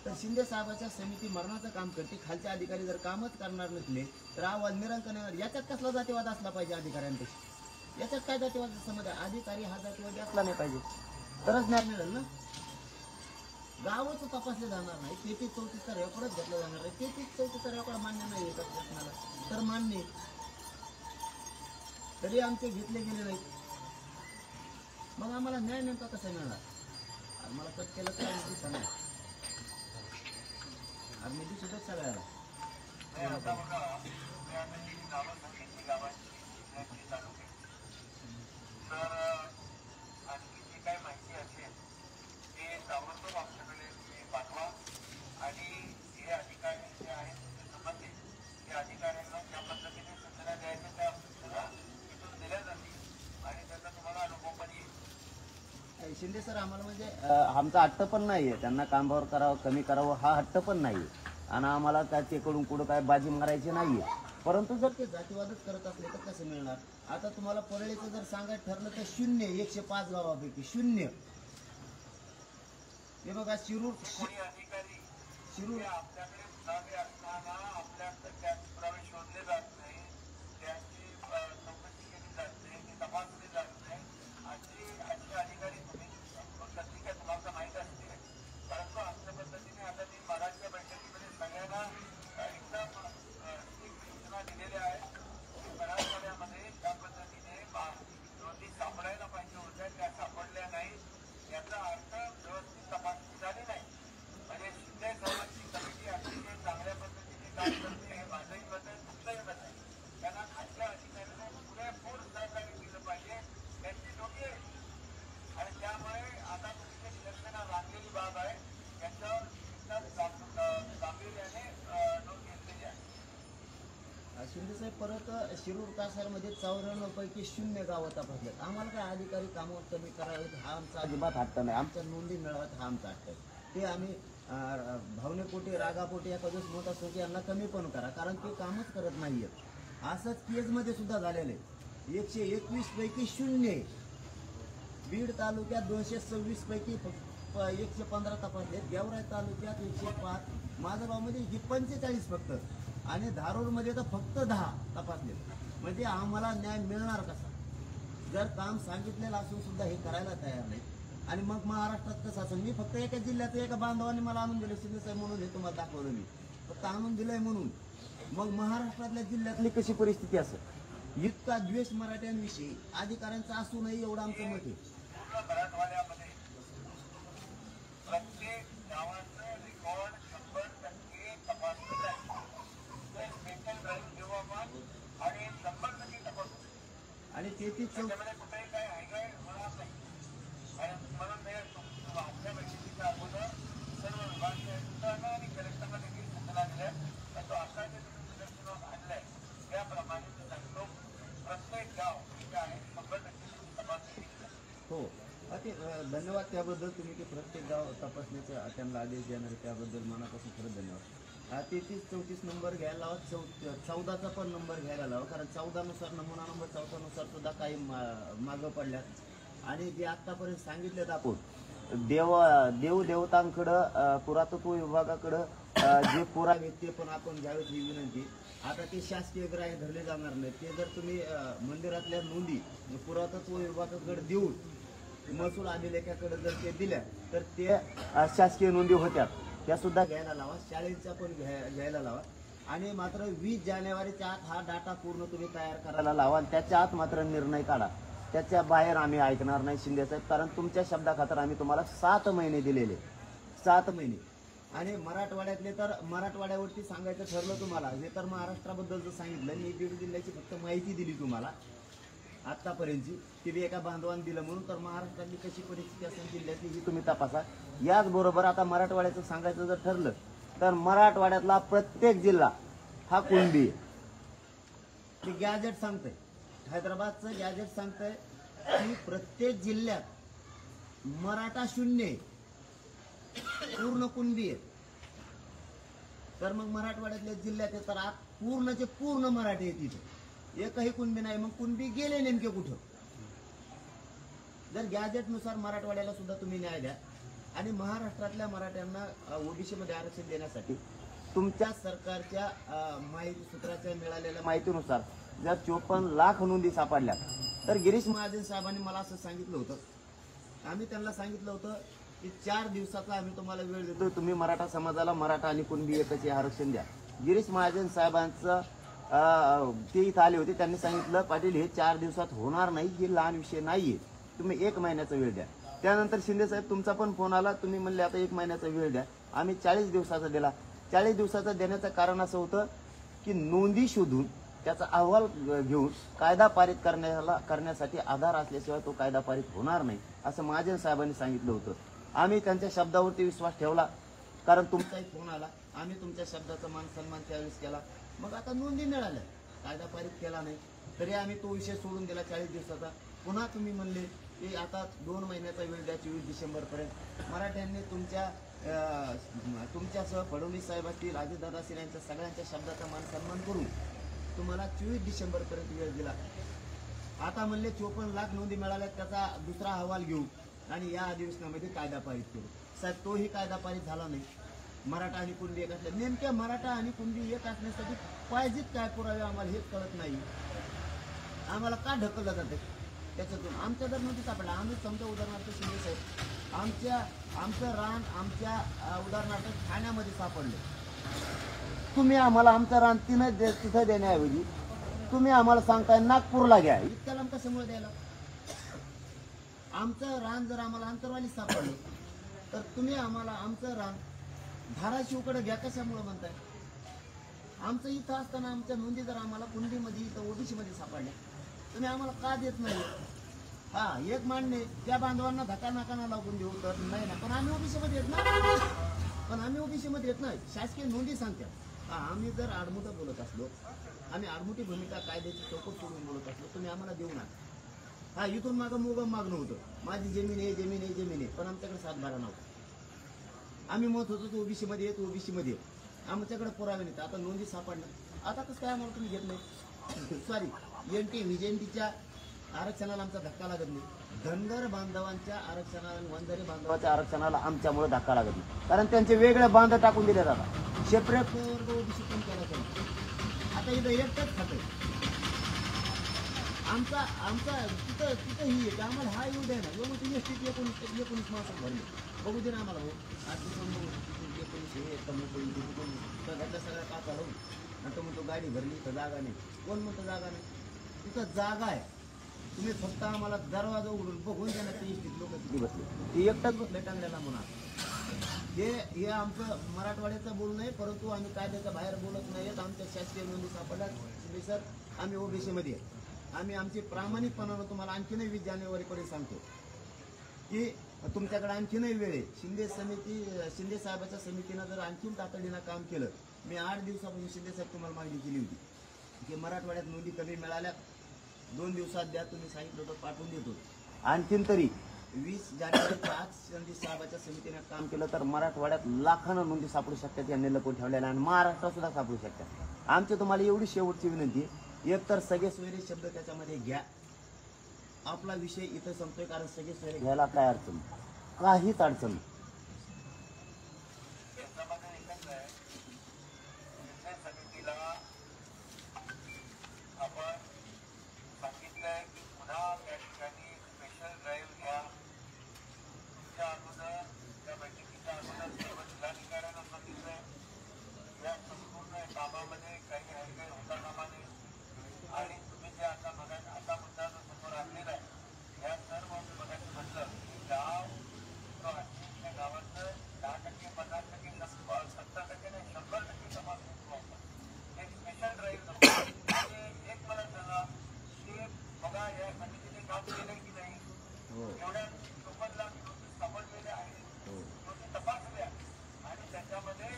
तर शिंदे साहेबाच्या समिती मरणाचं काम करते. खालचे अधिकारी जर कामच करणार नसले तर अहवाल निरंक नाही. याच्यात कसला जातीवाद असला पाहिजे अधिकाऱ्यांपेक्षा? याच्यात काय जातीवाद समज आहे? अधिकारी हा जातीवादी असला नाही पाहिजे तरच न्याय मिळेल ना. गावच तपासले जाणार नाही, 33-34 रेकॉर्डच घेतला जाणार नाही. 33-34 रेकॉर्ड मान्य नाही एका प्रश्नाला तर मान्य, तरी आमचे घेतले गेले नाहीत. मग आम्हाला न्याय नेमका कसा मिळणार? आम्हाला कट केलं तर आम्ही सांगा, आम्ही सुद्धा सगळ्याला आता बघा मी आता जी नावं सांगितली गावांची जिल्ह्याची तालुक्याची, तर आणखी जी काही माहिती असेल ते ताबडतोब आमच्याकडे तुम्ही पाठवा. आणि जे अधिकारी जे आहेत ते संबंधित त्या अधिकाऱ्यांना ज्या पद्धतीने सूचना द्यायच्या त्या सूचना तिथून दिल्या जातील आणि त्याचा तुम्हाला अनुभव पण येईल. शिंदे सर आम्हाला म्हणजे आमचा हट्ट पण नाहीये, त्यांना कामावर करावं कमी करावं हा हट्ट पण नाही. आणि आम्हाला त्याच्याकडून कुठं काय बाजी मारायची नाहीये. परंतु जर ते जातीवादच करत असले तर कसं मिळणार? आता तुम्हाला परळीचं जर सांगायचं ठरलं तर 0 105 गावापैकी 0. हे बघा शिरूर आपल्याकडे पुरावे असताना आपल्या पुरावे शोधले जात नाही, त्यांची चौकशी केली जात नाही, ती तपासली जात नाही. अशी अधिकारी तुम्ही कधी काय तुम्हाला माहीत असते. परंतु अशा पद्धतीने आता मी मराठच्या बैठकीमध्ये सगळ्यांना एकदम सूचना दिलेल्या आहेत की मराठवाड्यामध्ये ज्या पद्धतीने नोंदी सापडायला पाहिजे होत्या त्या सापडल्या नाही. याचा अर्थ व्यवस्थित तपासणी झाली नाही. म्हणजे शिंदे साहेबांची कमिटी अतिशय चांगल्या पद्धतीने काम करते हे माझंही मत आहे, तुमचंही मत आहे. त्यांना खालच्या अधिकाऱ्यांना पुरेपूर सहकार्य केलं पाहिजे, त्यांची नोंदी आहे. आणि त्यामुळे आता तुम्ही जे निदर्शनाला लागलेली बाब आहे त्याच्यावर गांभीर्याने नोंद घेतलेली आहे. शिंदे साहेब परत शिरूर कासारमध्ये 94 पैकी 0 गावं तपासल्यात. आम्हाला काय अधिकारी कामावर कमी करावेत हा आमचा अजिबात हट्ट नाही. आमच्या नोंदी मिळाव्यात हा आमचा हट्ट आहे. ते आम्ही भावनेपोटी रागापोटी एका दिवस मोठा सोकी यांना कमी पण करा, कारण ते कामच करत नाहीयेत. असंच केजमध्ये सुद्धा झालेलं आहे. 121 पैकी 0. बीड तालुक्यात 226 पैकी 115 तपासलेत. गेवराई तालुक्यात 105, माझगावमध्ये 45 फक्त, आणि धारूरमध्ये तर फक्त 10 तपासलेत. म्हणजे आम्हाला न्याय मिळणार कसा जर काम सांगितलेलं असून सुद्धा हे करायला तयार नाही. आणि मग महाराष्ट्रात कसं असं? मी फक्त एका जिल्ह्यात एका बांधवाने मला आणून दिलं शिंदे साहेब म्हणून, हे तुम्हाला दाखवलं मी फक्त आणून दिलंय म्हणून. मग महाराष्ट्रातल्या जिल्ह्यातली कशी परिस्थिती असेल? इतका द्वेष मराठ्यांविषयी अधिकाऱ्यांचा असू नये एवढं आमचं मत आहे. पूर्ण मराठवाड्यामध्ये प्रत्येक गावाचं रेकॉर्ड 100% तपासलं जाईल. स्पेशल ड्राईव्ह घेऊ आपण आणि 100% तपासू. आणि 33 त्याच्यामध्ये कुठेही काही हायगाय होणार नाही. म्हणून मी आजच्या बैठकीच्या अगोदर सर्व विभागीय आयुक्तांना आणि कलेक्टरला देखील सूचना दिल्या. तर तो आता जे तुम्ही निदर्शनास आणलंय त्याप्रमाणे मी सांगतो प्रत्येक गाव जे आहे 100% तपासणी. हो ते धन्यवाद त्याबद्दल. तुम्ही ते प्रत्येक गाव तपासण्याचे त्यांना आदेश देणार त्याबद्दल मनापासून खरंच धन्यवाद. 33-34 नंबर घ्यायला लावा, 14चा पण नंबर घ्यायला लावा, कारण 14 नुसार नमुना नंबर 14 नुसार सुद्धा काही मागं पडल्यात. आणि जे आत्तापर्यंत सांगितलेत आपण देवदेवतांकडं पुरातत्व विभागाकडं जे पुरावे ते पण आपण घ्यावेत ही विनंती. आता ते शासकीय ग्राह्य धरले जाणार नाही. ते जर तुम्ही मंदिरातल्या नोंदी पुरातत्व विभागाकडे देऊन महसूल अभिलेखाकडे जर ते दिल्या तर ते शासकीय नोंदी होत्या, त्या सुद्धा घ्यायला लावा. शाळेच्या पण घ्यायला लावा. आणि मात्र 20 जानेवारीच्या आत हा डाटा पूर्ण तुम्ही तयार करायला लावा. आणि त्याच्या आत मात्र निर्णय काढा. त्याच्या बाहेर आम्ही ऐकणार नाही शिंदे साहेब, कारण तुमच्या शब्दाखातर आम्ही तुम्हाला 7 महिने दिलेले, 7 महिने. आणि मराठवाड्यातले तर मराठवाड्यावरती सांगायचं ठरलं तुम्हाला, हे तर महाराष्ट्राबद्दलचं सांगितलं. मी बीड जिल्ह्याची फक्त माहिती दिली तुम्हाला आत्तापर्यंतची, ती बी एका बांधवान दिलं म्हणून. तर महाराष्ट्रातली कशी परिस्थिती असेल जिल्ह्यातली ही तुम्ही तपासा. याचबरोबर आता मराठवाड्याचं सांगायचं जर ठरलं तर मराठवाड्यातला प्रत्येक जिल्हा हा कुणबी आहे. ते गॅजेट सांगतंय, हैदराबादचं गॅजेट सांगतंय की प्रत्येक जिल्ह्यात मराठा शून्य आहे, पूर्ण कुणबी आहे. तर मग मराठवाड्यातल्या जिल्ह्यात तर आज पूर्णचे पूर्ण मराठी आहे तिथे, एकही कुणबी नाही. मग कुणबी गेले नेमके कुठं? जर गॅजेटनुसार मराठवाड्याला सुद्धा तुम्ही न्याय द्या. आणि महाराष्ट्रातल्या मराठ्यांना ओबीसी मध्ये आरक्षण देण्यासाठी तुमच्या सरकारच्या माहिती सूत्राच्या मिळालेल्या माहितीनुसार जर 54 लाख नोंदी सापडल्या तर गिरीश महाजन साहेबांनी मला असं सांगितलं होतं, आम्ही त्यांना सांगितलं होतं की 4 दिवसाचा आम्ही तुम्हाला वेळ देतो, तुम्ही मराठा समाजाला मराठा आणि कुणबी एकच आरक्षण द्या. गिरीश महाजन साहेबांचं ते इथं आले होते, त्यांनी सांगितलं पाटील हे 4 दिवसात होणार नाही, हे लहान विषय नाहीये, तुम्ही 1 महिन्याचा वेळ द्या. त्यानंतर शिंदे साहेब तुमचा पण फोन आला, तुम्ही म्हणले आता 1 महिन्याचा वेळ द्या. आम्ही 40 दिवसाचा दिला. 40 दिवसाचा देण्याचं कारण असं होतं की नोंदी शोधून त्याचा अहवाल घेऊन कायदा पारित करण्यासाठी आधार असल्याशिवाय तो कायदा पारित होणार नाही असं महाजन साहेबांनी सांगितलं होतं. आम्ही त्यांच्या शब्दावरती विश्वास ठेवला, कारण तुमचाही फोन आला, आम्ही तुमच्या शब्दाचा मान सन्मान त्यावेळेस केला. मग आता नोंदी मिळाल्या, कायदा पारित केला नाही तरी आम्ही तो विषय सोडून दिला 40 दिवसाचा. पुन्हा तुम्ही म्हणले की आता 2 महिन्याचा वेळ द्या 24 डिसेंबरपर्यंत. मराठ्यांनी तुमच्यासह फडणवीस साहेब असतील, अजितदादा असतील, यांच्या सगळ्यांच्या शब्दाचा मान सन्मान करून तुम्हाला 24 डिसेंबरपर्यंत वेळ दिला. आता म्हणले 54 लाख नोंदी मिळाल्या, त्याचा दुसरा अहवाल घेऊ आणि या अधिवेशनामध्ये कायदा पारित करू. साहेब तोही कायदा पारित झाला नाही. मराठा आणि कुणबी एक असल्या, नेमक्या मराठा आणि कुणबी एक असण्यासाठी पाहिजेत काय पुरावे आम्हाला हेच कळत नाही. आम्हाला का ढकललं जाते त्याच्यातून? आमच्या जर नोंदी सापडला, आम्ही समजा उदाहरणार्थ शिंदे साहेब आमचं रान आमच्या उदाहरणार्थ ठाण्यामध्ये सापडले, तुम्ही आम्हाला आमचं रान तिथं देण्याऐवजी तुम्ही आम्हाला सांगताय नागपूरला घ्या. इतक्या लांब कशामुळे द्यायला? आमचं रान जर आम्हाला अंतरवाली सापडलं तर तुम्ही आम्हाला आमचं रान धाराशिवकडे घ्या कशामुळे म्हणताय? आमचं इथं असताना आमच्या नोंदी जर आम्हाला कुणबीमध्ये इथं ओबीसी मध्ये सापडल्या, तुम्ही आम्हाला का देत नाही? हा एक मान्य, त्या बांधवांना धक्का नाकाना लागून देऊ तर नाही ना, पण आम्ही ओबीसी मध्ये येत नाही. शासकीय नोंदी सांगतात. हा आम्ही जर आडमुठं बोलत असलो, आम्ही आडमुठी भूमिका कायद्याची चौकट सोडून बोलत असलो, तुम्ही आम्हाला देऊ नका. हा इथून मागं मागणं होतं, माझी जमीन आहे, पण आमच्याकडे 7 बारा नव्हतं. आम्ही म्हणत होतो ओबीसी मध्ये येत, ओबीसी मध्ये आमच्याकडे पुरावे नाहीत. आता नोंदी सापडणार, आता कसं काय आम्हाला तुम्ही घेत नाही? सॉरी, एनटीच्या आरक्षणाला आमचा धक्का लागत नाही. धनगर बांधवांच्या आरक्षणाला आणि वंजारी बांधवांच्या आरक्षणाला आमच्यामुळे धक्का लागत नाही, कारण त्यांचे वेगळे बांध टाकून दिले जातात. सेपरेट ओबीसी पण केला पाहिजे. आता इथं एकटंच खातं आमचा तिथं ही आहे, आम्हाला हा येऊ द्या ना. एवढं तुम्ही एसटीत 19 माणसं भरले, बघू दे ना आम्हाला. हो आज 19 हे सगळ्यातल्या सगळ्या का चालवून नंतर म्हणतो गाडी भरली, इथं जागा नाही. कोण म्हणतो जागा नाही? तिथं जागा आहे. तुम्ही फक्त आम्हाला दरवाजा उघडून बघून देणार ते एसटीत लोक किती बसले, ते एकटाच बसले टांगल्याला म्हणा. हे आमचं मराठवाड्याचं बोलणं नाही, परंतु आम्ही कायद्याच्या बाहेर बोलत नाहीत. आमच्या शासकीय नोंदी सापडल्यात सर, आम्ही ओबीसी मध्ये आहे. आम्ही आमची प्रामाणिकपणानं तुम्हाला आणखीनही 20 जानेवारीपर्यंत सांगतो की तुमच्याकडे आणखीनही वेळ आहे. शिंदे साहेबाच्या समितीनं जर आणखीन तातडीनं काम केलं. मी 8 दिवसापासून शिंदे साहेब तुम्हाला मागणी केली होती की मराठवाड्यात नोंदी कमी मिळाल्या, 2 दिवसात द्या, तुम्ही सांगितलं होतं पाठवून देतो. आणखीन तरी 20 जानेवारीच्या आज शिंदे साहेबाच्या समितीने काम केलं तर मराठवाड्यात लाखांना नोंदी सापडू शकतात यांनी लपून ठेवलेल्या, आणि महाराष्ट्रात सुद्धा सापडू शकतात. आमची तुम्हाला एवढी शेवटची विनंती, एक तर सगळे सोयरे शब्द त्याच्यामध्ये घ्या. आपला विषय इथं संपतोय, कारण सगळे सोयरे घ्यायला काय अडचण, काहीच अडचण. याच्यामध्ये एकच आहे नोंदीला आपण सांगितलंय की पुन्हा त्या ठिकाणी स्पेशल ड्राईव्ह घ्या. तुमच्या अगोदर त्या बैठकीच्या अगोदर सर्व जिल्हाधिकाऱ्यांना सांगितलंय या संपूर्ण कामामध्ये काही हरकत होता कामा नये. आणि तुम्ही जे आता मुद्दा जो समोर आणलेला आहे या सर्व बघायचं म्हटलं की गाव त्या गावाचं 10%, 50%, 70% नाही 100% समाज आपण एक स्पेशल ड्राईव्ह नको. एक मला सांगा की बघा या समितीने काम केलंय की नाही, एवढ्या 90 लाख नोटीस सापडलेल्या आहेत, नोटीस तपासल्या आणि त्याच्यामध्ये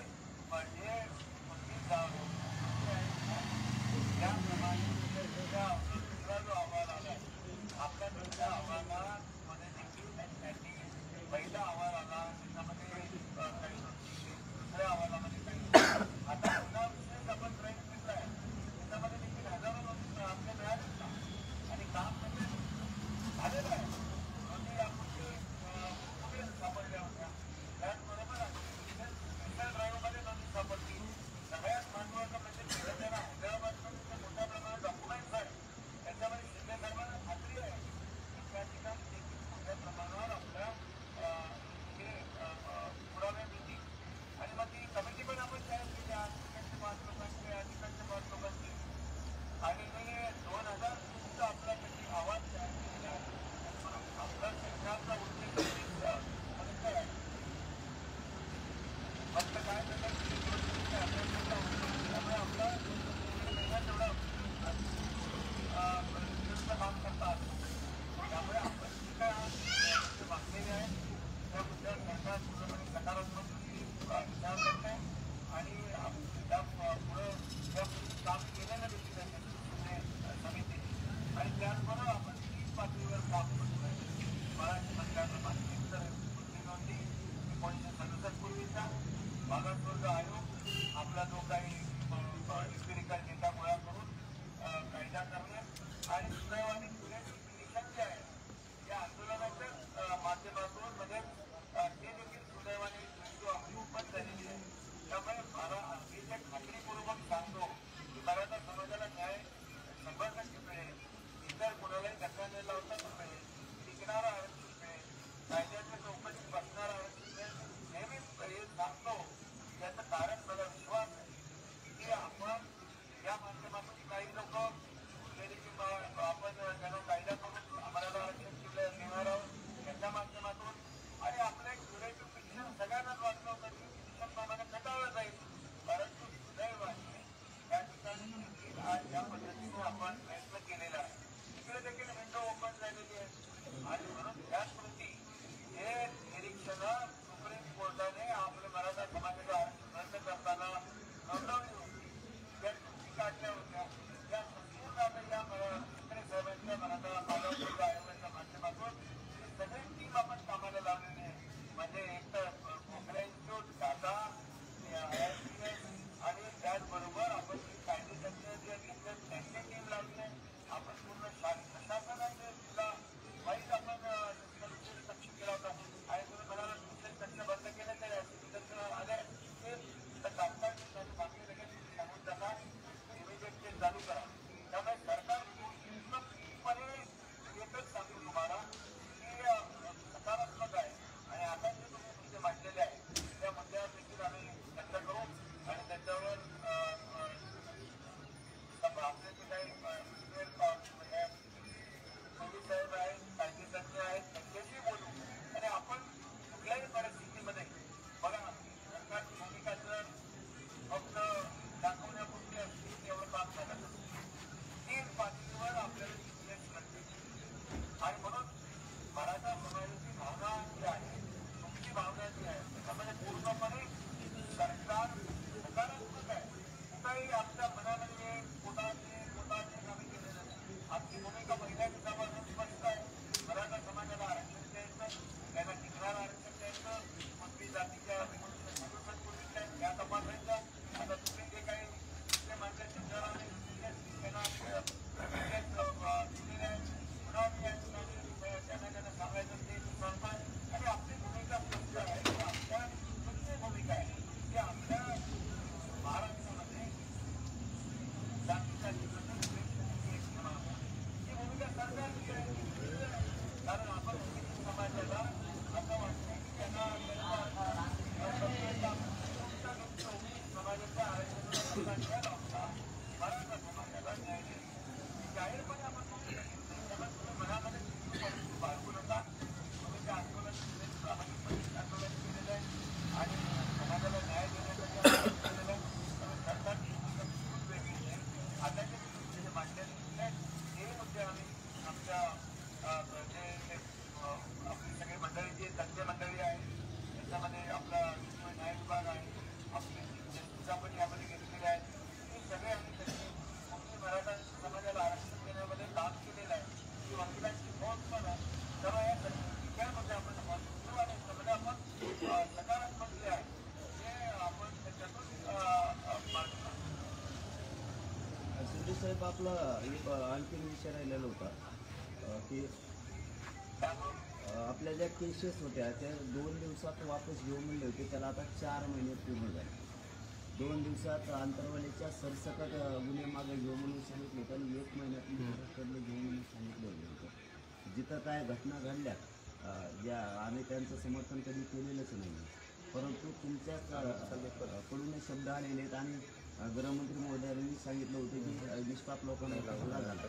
म्हणजे कोणती गाव त्याप्रमाणे दुसरा जो अहवाल आला आपल्या दुसऱ्या अहवालामध्ये देखील त्यांनी पहिला अहवाल आला त्याच्यामध्ये काही दुसऱ्या अहवालामध्ये काही आता पुन्हा विशेष आपण प्रयत्न केला आहे त्याच्यामध्ये देखील हजारो नोटीस आपल्या मिळालेच ना आणि काम म्हणजे झालेलं आहे. नोंदी यापूर्वी कुठे सापडल्या होत्या त्याचबरोबर स्पेशल ड्राईव्ह साहेब आपलं एक आणखीन विषय राहिलेला होता की आपल्या ज्या केसेस होत्या त्या 2 दिवसात वापस घेऊ म्हणले होते, त्याला आता 4 महिने पूर्ण झाले. 2 दिवसात अंतरवालीच्या सरसकट गुन्हे मागे घेऊ म्हणून सांगितले होते आणि 1 महिन्यात महाराष्ट्रातले घेऊ म्हणून सांगितलं होतं. जिथं काय घटना घडल्या ज्या आम्ही त्यांचं समर्थन कधी केलेलंच नाही, परंतु तुमच्याच कडून शब्द आलेले आहेत आणि गृहमंत्री महोदयांनी सांगितलं होतं की निष्पाप लोकांना गुन्हा झाला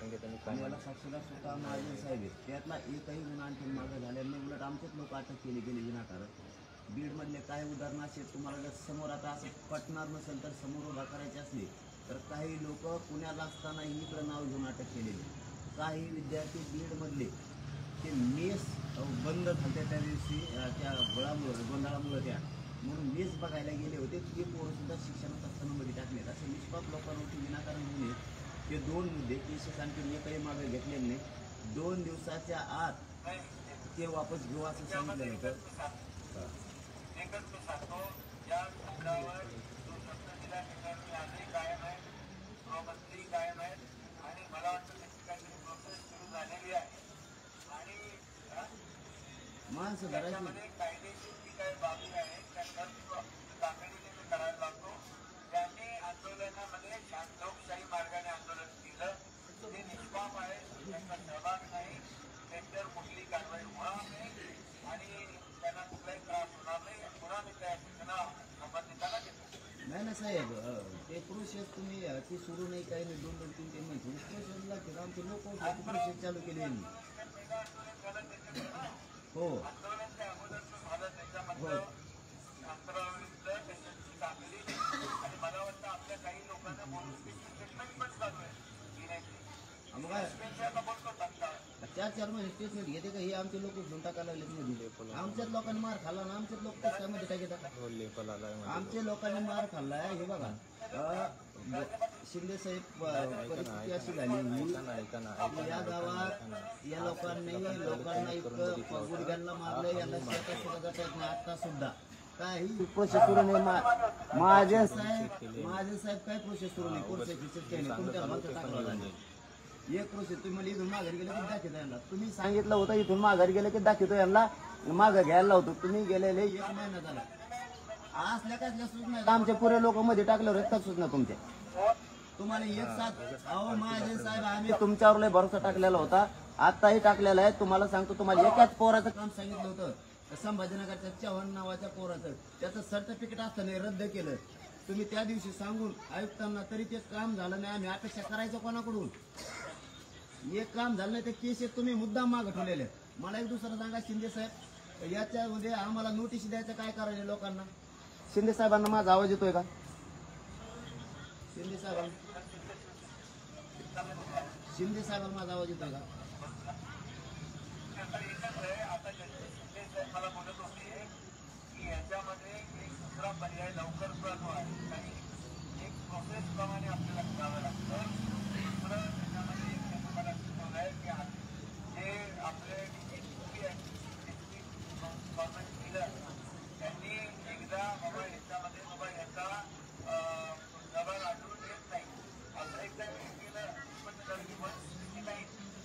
आणि याला साक्षीदार स्वतः महाजन साहेब आहेत. त्यातला एकही गुन्हा आणखी मागं झाल्याने उलट आमचेच लोक अटक केले गेले विनाकारण. बीडमधले काय उदाहरणं असे तुम्हाला जर समोर आता असं पटणार नसेल तर समोर उभा करायचे असले तर काही लोक पुण्याला असताना इकडं नाव घेऊन अटक केलेली. काही विद्यार्थी बीडमधले ते मेस बंद झाल्या त्या दिवशी त्या गोंधळामुळे त्या म्हणून मेस बघायला गेले होते. ते पोरंसुद्धा शिक्षणात असतानामध्ये टाकलेत. असे निष्पाप लोकांवरती विनाकारण गुन्हे ते 2 मुद्दे केसेस आणखी एकही मागे घेतलेले नाही. 2 दिवसाच्या आत ते वापस घेऊ असं सांगितलं होतं. एकच मी सांगतो, या मुद्द्यावर जो शब्द दिला त्याच्यावर आजही कायम आहे, गृहमंत्री कायम आहेत आणि मला वाटतं त्याची काहीतरी प्रोसेस सुरू झालेली आहे आणि माणसं त्याच्यामध्ये कायदेशीर जी काही बाबी आहेत त्या तातडीने करायला लागतो. त्यांनी आंदोलनामध्ये लोकशाही मार्गाने आंदोलन केलं, ते निष्पाप आहे, त्यांचा सहभाग नाही, त्यांच्यावर कुठली कारवाई होणार नाही आणि त्यांना कुठलाही त्रास होणार नाही. पुन्हा मी त्या शिक्षणा संबंधितांना घेतो. नाही ना साहेब, ते प्रोसेस तुम्ही ती सुरू नाही काही नाही 2-3 महिने प्रोसेसला केलं. आमचे लोक प्रोसेस चालू केली हो आंदोलनाच्या अगोदरचं झालं त्याच्यामधलं अंतरावरीतलं त्याच्याची कामगिरी आणि मला वाटतं आपल्या काही लोकांना बोलून स्टेटमेंट पण चालू आहे मग काय घेण्याची बोलतो टाकता 4 महिने स्टेटमेंट घेते का? हे आमचे लोक घेऊन टाकायला लागले मध्ये. आमच्याच लोकांनी मार खाल्ला ना, आमच्याच लोक त्यामध्ये टाकतात. आमच्या लोकांनी मार खाल्लाय. हे बघा शिंदे साहेब परिस्थिती अशी झाली या गावात या लोकांना इतकं गुडघ्यांना मारलं, यांना शेतात सुद्धा जाता येत नाही. आता सुद्धा काही प्रोसेस सुरू नाही. माझे साहेब काही प्रोसेस सुरू नाही. प्रोसेस तुमच्या एक प्रोसेस तुम्ही मला इथून माघारी गेलं की दाखवतो यांना. तुम्ही सांगितलं होतं इथून माघारी गेलं की दाखवतो यांना, मागं घ्यायला लावतो. तुम्ही गेलेले 1 महिना झाला. असल्या कसल्या सूचना आमच्या पुरे लोक मध्ये टाकल्यावर रक्तात सूचना तुमच्या तुम्हाला एक साथ अहो माझे साहेब आम्ही तुमच्यावर लय भरोसा टाकलेला होता, आताही टाकलेला आहे. तुम्हाला सांगतो, तुम्हाला एकाच पोराचं काम सांगितलं होतं संभाजीनगरच्या चव्हाण नावाच्या पोराचं, त्याचं सर्टिफिकेट असताना रद्द केलं. तुम्ही त्या दिवशी सांगून आयुक्तांना तरी ते काम झालं नाही. आम्ही अपेक्षा करायचं कोणाकडून? एक काम झालं नाही. ते केसेस तुम्ही मुद्दाम मागं ठेवलेले. मला एक दुसरं सांगा शिंदे साहेब, याच्यामध्ये आम्हाला नोटीस द्यायचं काय करायचं लोकांना? शिंदे साहेबांना माझा आवाज येतोय का? शिंदे साहेबांना माझा आवाज येतोय का? आता शिंदे साहेब मला बोलत होते की याच्यामध्ये एक दुसरा पर्याय लवकर चालू आहे. काही एक प्रोसेस प्रमाणे आपल्याला करावं लागतं. दुसरं त्याच्यामध्ये एक मला सुचवलं आहे की जे आपले गव्हर्नमेंट दिलं त्यांनी एकदा बाबा याच्यामध्ये बाबा याचा दबाव आढळून येत नाही असं एकदा केलं पण नाही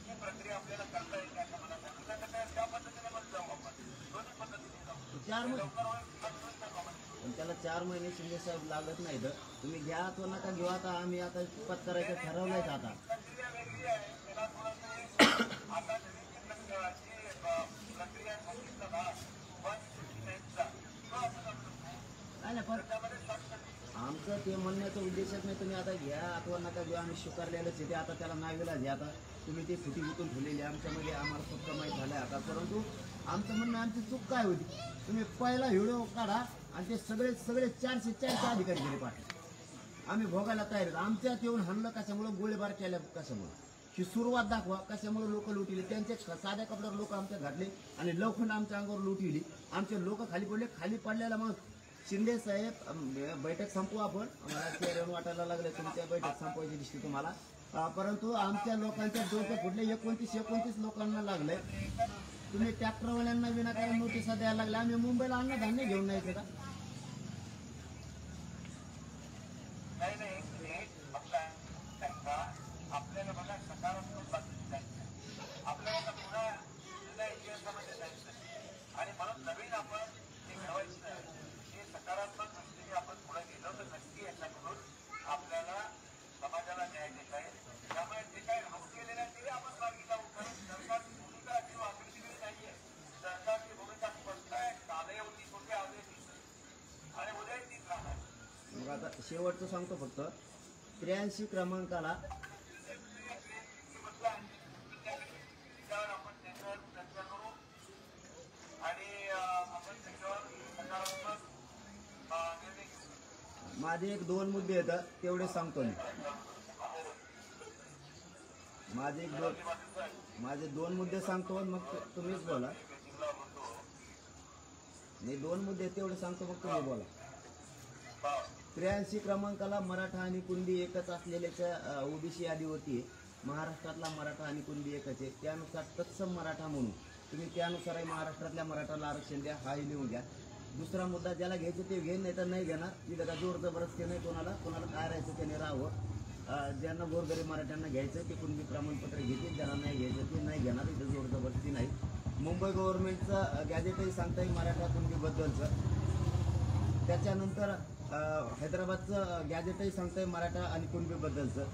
ही प्रक्रिया आपल्याला करता येते असं मला सांगितलं. तर त्या पद्धतीने पण जाऊ आपण, दोन्ही पद्धतीने जाऊ. 4 महिने पण त्याला 4 महिने शिंदे साहेब लागत नाही. तर तुम्ही घ्या अथवा नका घेऊ. आता आम्ही आता पत्करायचं ठरवलंय का? आता प्रक्रिया वेगळी आहे. त्याला थोडंसं आता प्रक्रिया सांगितलं ना 169चा नाही पण आमचं ते म्हणण्याचा उद्देशच नाही. तुम्ही आता घ्या अथवा नका घेऊ, आम्ही स्वीकारलेलंच आहे. ते आता त्याला नावेला घ्या. आता तुम्ही ते फुटी विकून ठेवलेली आमच्यामध्ये आम्हाला फक्त माहीत झालं आता. परंतु आमचं म्हणणं आमची चूक काय होती? तुम्ही पहिला व्हिडिओ काढा आणि ते सगळे 404 अधिकारी गेले पाठ आम्ही भोगायला तयार आहेत. आमच्यात येऊन हल्लं कशामुळं, गोळीबार केल्या कशामुळं, ही सुरुवात दाखवा. कशामुळे लोक लुटले? त्यांच्या साध्या कपड्यावर लोक आमच्या घातले आणि लवखंड आमच्या अंगावर लुटविली. आमचे लोक खाली पडले. खाली पडलेला मग शिंदे साहेब बैठक संपवू आपण. मला चेहऱ्यावर वाटायला लागले तुमच्या बैठक संपवायची दिसते तुम्हाला. परंतु आमच्या लोकांच्या डोके फुटले. 29 लोकांना लागले. तुम्ही ट्रॅक्टरवाल्यांना विनाकारण नोटिसा द्यायला लागले. आम्ही मुंबईला अन्नधान्य घेऊन नाही का? नाही शेवटचं सांगतो फक्त 83 क्रमांकाला त्यावर आपण त्याच्यावर चर्चा करू आणि आपण त्याच्यावर सकारात्मक निर्णय घेऊ. माझे 1-2 मुद्दे येतात तेवढे सांगतो मी. माझे 2 मुद्दे सांगतो मग तुम्हीच बोला. मी 2 मुद्दे तेवढे सांगतो मग तुम्ही बोला. 83 क्रमांकाला मराठा आणि कुणबी एकच असलेल्याच्या ओबीसी यादीवरती महाराष्ट्रातला मराठा आणि कुणबी एकच आहे. त्यानुसार तत्सम मराठा म्हणून तुम्ही त्यानुसारही महाराष्ट्रातल्या मराठाला आरक्षण द्या, हाही लिहून घ्या. दुसरा मुद्दा ज्याला घ्यायचं ते घेईन, नाही तर नाही घेणार. तिथं का जोर जबरदस्ती नाही कोणाला काय राहायचं त्याने राहावं. ज्यांना गोरगरीब मराठ्यांना घ्यायचं ते कुणबी प्रमाणपत्र घेतील, ज्यांना नाही घ्यायचं ते नाही घेणार. इथं जोर जबरदस्ती नाही. मुंबई गव्हर्नमेंटचं गॅजेटही सांगता येईल मराठा कुणबीबद्दलचं. त्याच्यानंतर हैदराबादचं गॅजेटही सांगता येईल मराठा आणि कुणबीबद्दलचं.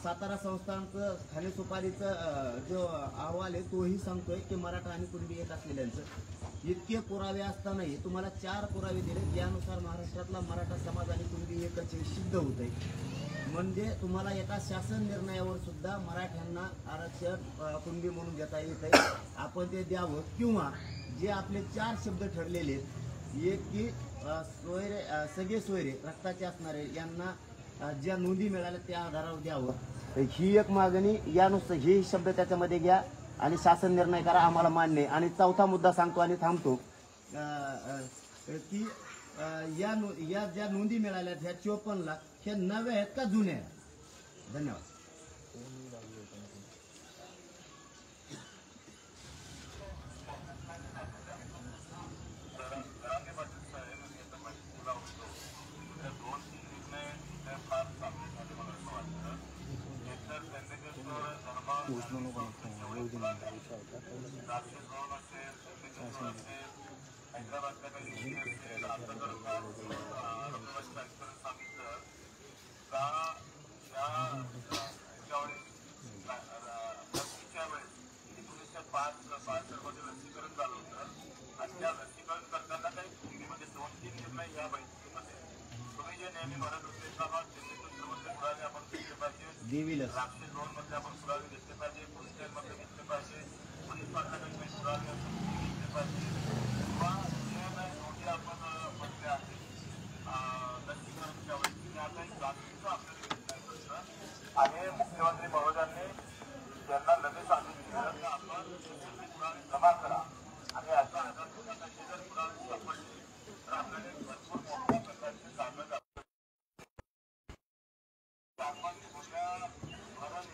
सातारा संस्थानचं खानेसुपारीचं जो अहवाल आहे तोही सांगतोय की मराठा आणि कुणबी एक असलेल्यांचं. इतके पुरावे असतानाही तुम्हाला 4 पुरावे दिले ज्यानुसार महाराष्ट्रातला मराठा समाज आणि कुणबी एकच हे सिद्ध होत आहे. म्हणजे तुम्हाला एका शासन निर्णयावर सुद्धा मराठ्यांना आरक्षण कुणबी म्हणून देता येत आहे. आपण ते द्यावं किंवा जे आपले 4 शब्द ठरलेले आहेत, एक की सोयरे सगळे सोयरे रक्ताचे असणारे यांना ज्या नोंदी मिळाल्या त्या आधारावर द्यावं. ही एक मागणी. यानुसार हे शब्द त्याच्यामध्ये घ्या आणि शासन निर्णय करा, आम्हाला मान्य आहे. आणि 4था मुद्दा सांगतो आणि थांबतो की या ज्या नोंदी मिळाल्या ह्या 54 लाख ह्या नव्या आहेत का जुन्या आहेत? धन्यवाद. लसीकरण झालं होतं आणि त्या लसीकरण करताना काही भूमीमध्ये 2-3 निर्णय या बैठकीमध्ये तुम्ही जे नेहमी म्हणत होते पुरावे आपण घेतले पाहिजे, राक्षस झोन मध्ये आपण पुरावे घेतले पाहिजे, पोलीस मध्ये घेतले पाहिजे, पोलीस पाटलाकडे पुरावे घेतले पाहिजे किंवा जे नोंदी आपण म्हटले आहेत लसीकरणच्या वेळी आता एक जास्तीचं आपल्याला घेतलं आणि मुख्यमंत्री महोदयांनी त्यांना लगेच आदेश दिला की आपण पुरावे जमा करा आणि अशा आधाराचे जर पुरावे सापडले तर आपल्याला भरपूर मोठ्या प्रकारचे कागद आपण मोठ्या भारत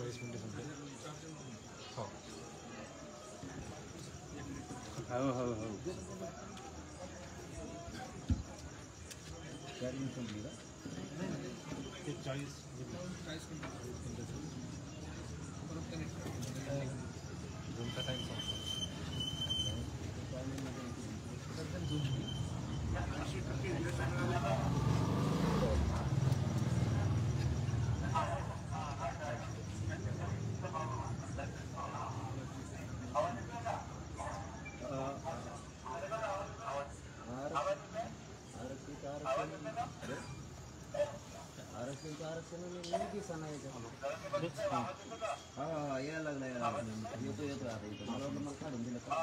40 मिनिटं संपले. हो. ते 40 दोनचा टाईम संपतो. आरक्षण यायला लागलाय. येतो आता इथं मला वाटलं मला काढून दिलं का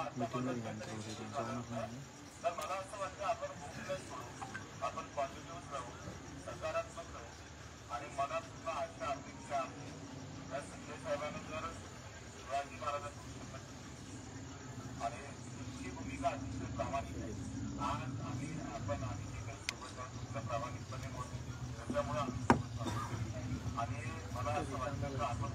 तर मला असं वाटतं आपण मुक्तच करू, आपण पॉझिटिव्ह राहू, सकारात्मक राहू आणि मनात सुद्धा अशा अपेक्षा या संजय साहेबांनी जर शिवाजी महाराजांची आणि तुमची भूमिका अतिशय प्रामाणिक आहे. आज आम्ही जे काही सोबत आहोत तुमचा प्रामाणिकपणे बोलतो त्याच्यामुळे आम्ही सोबत आहोत. आणि मला असं वाटतं की आपण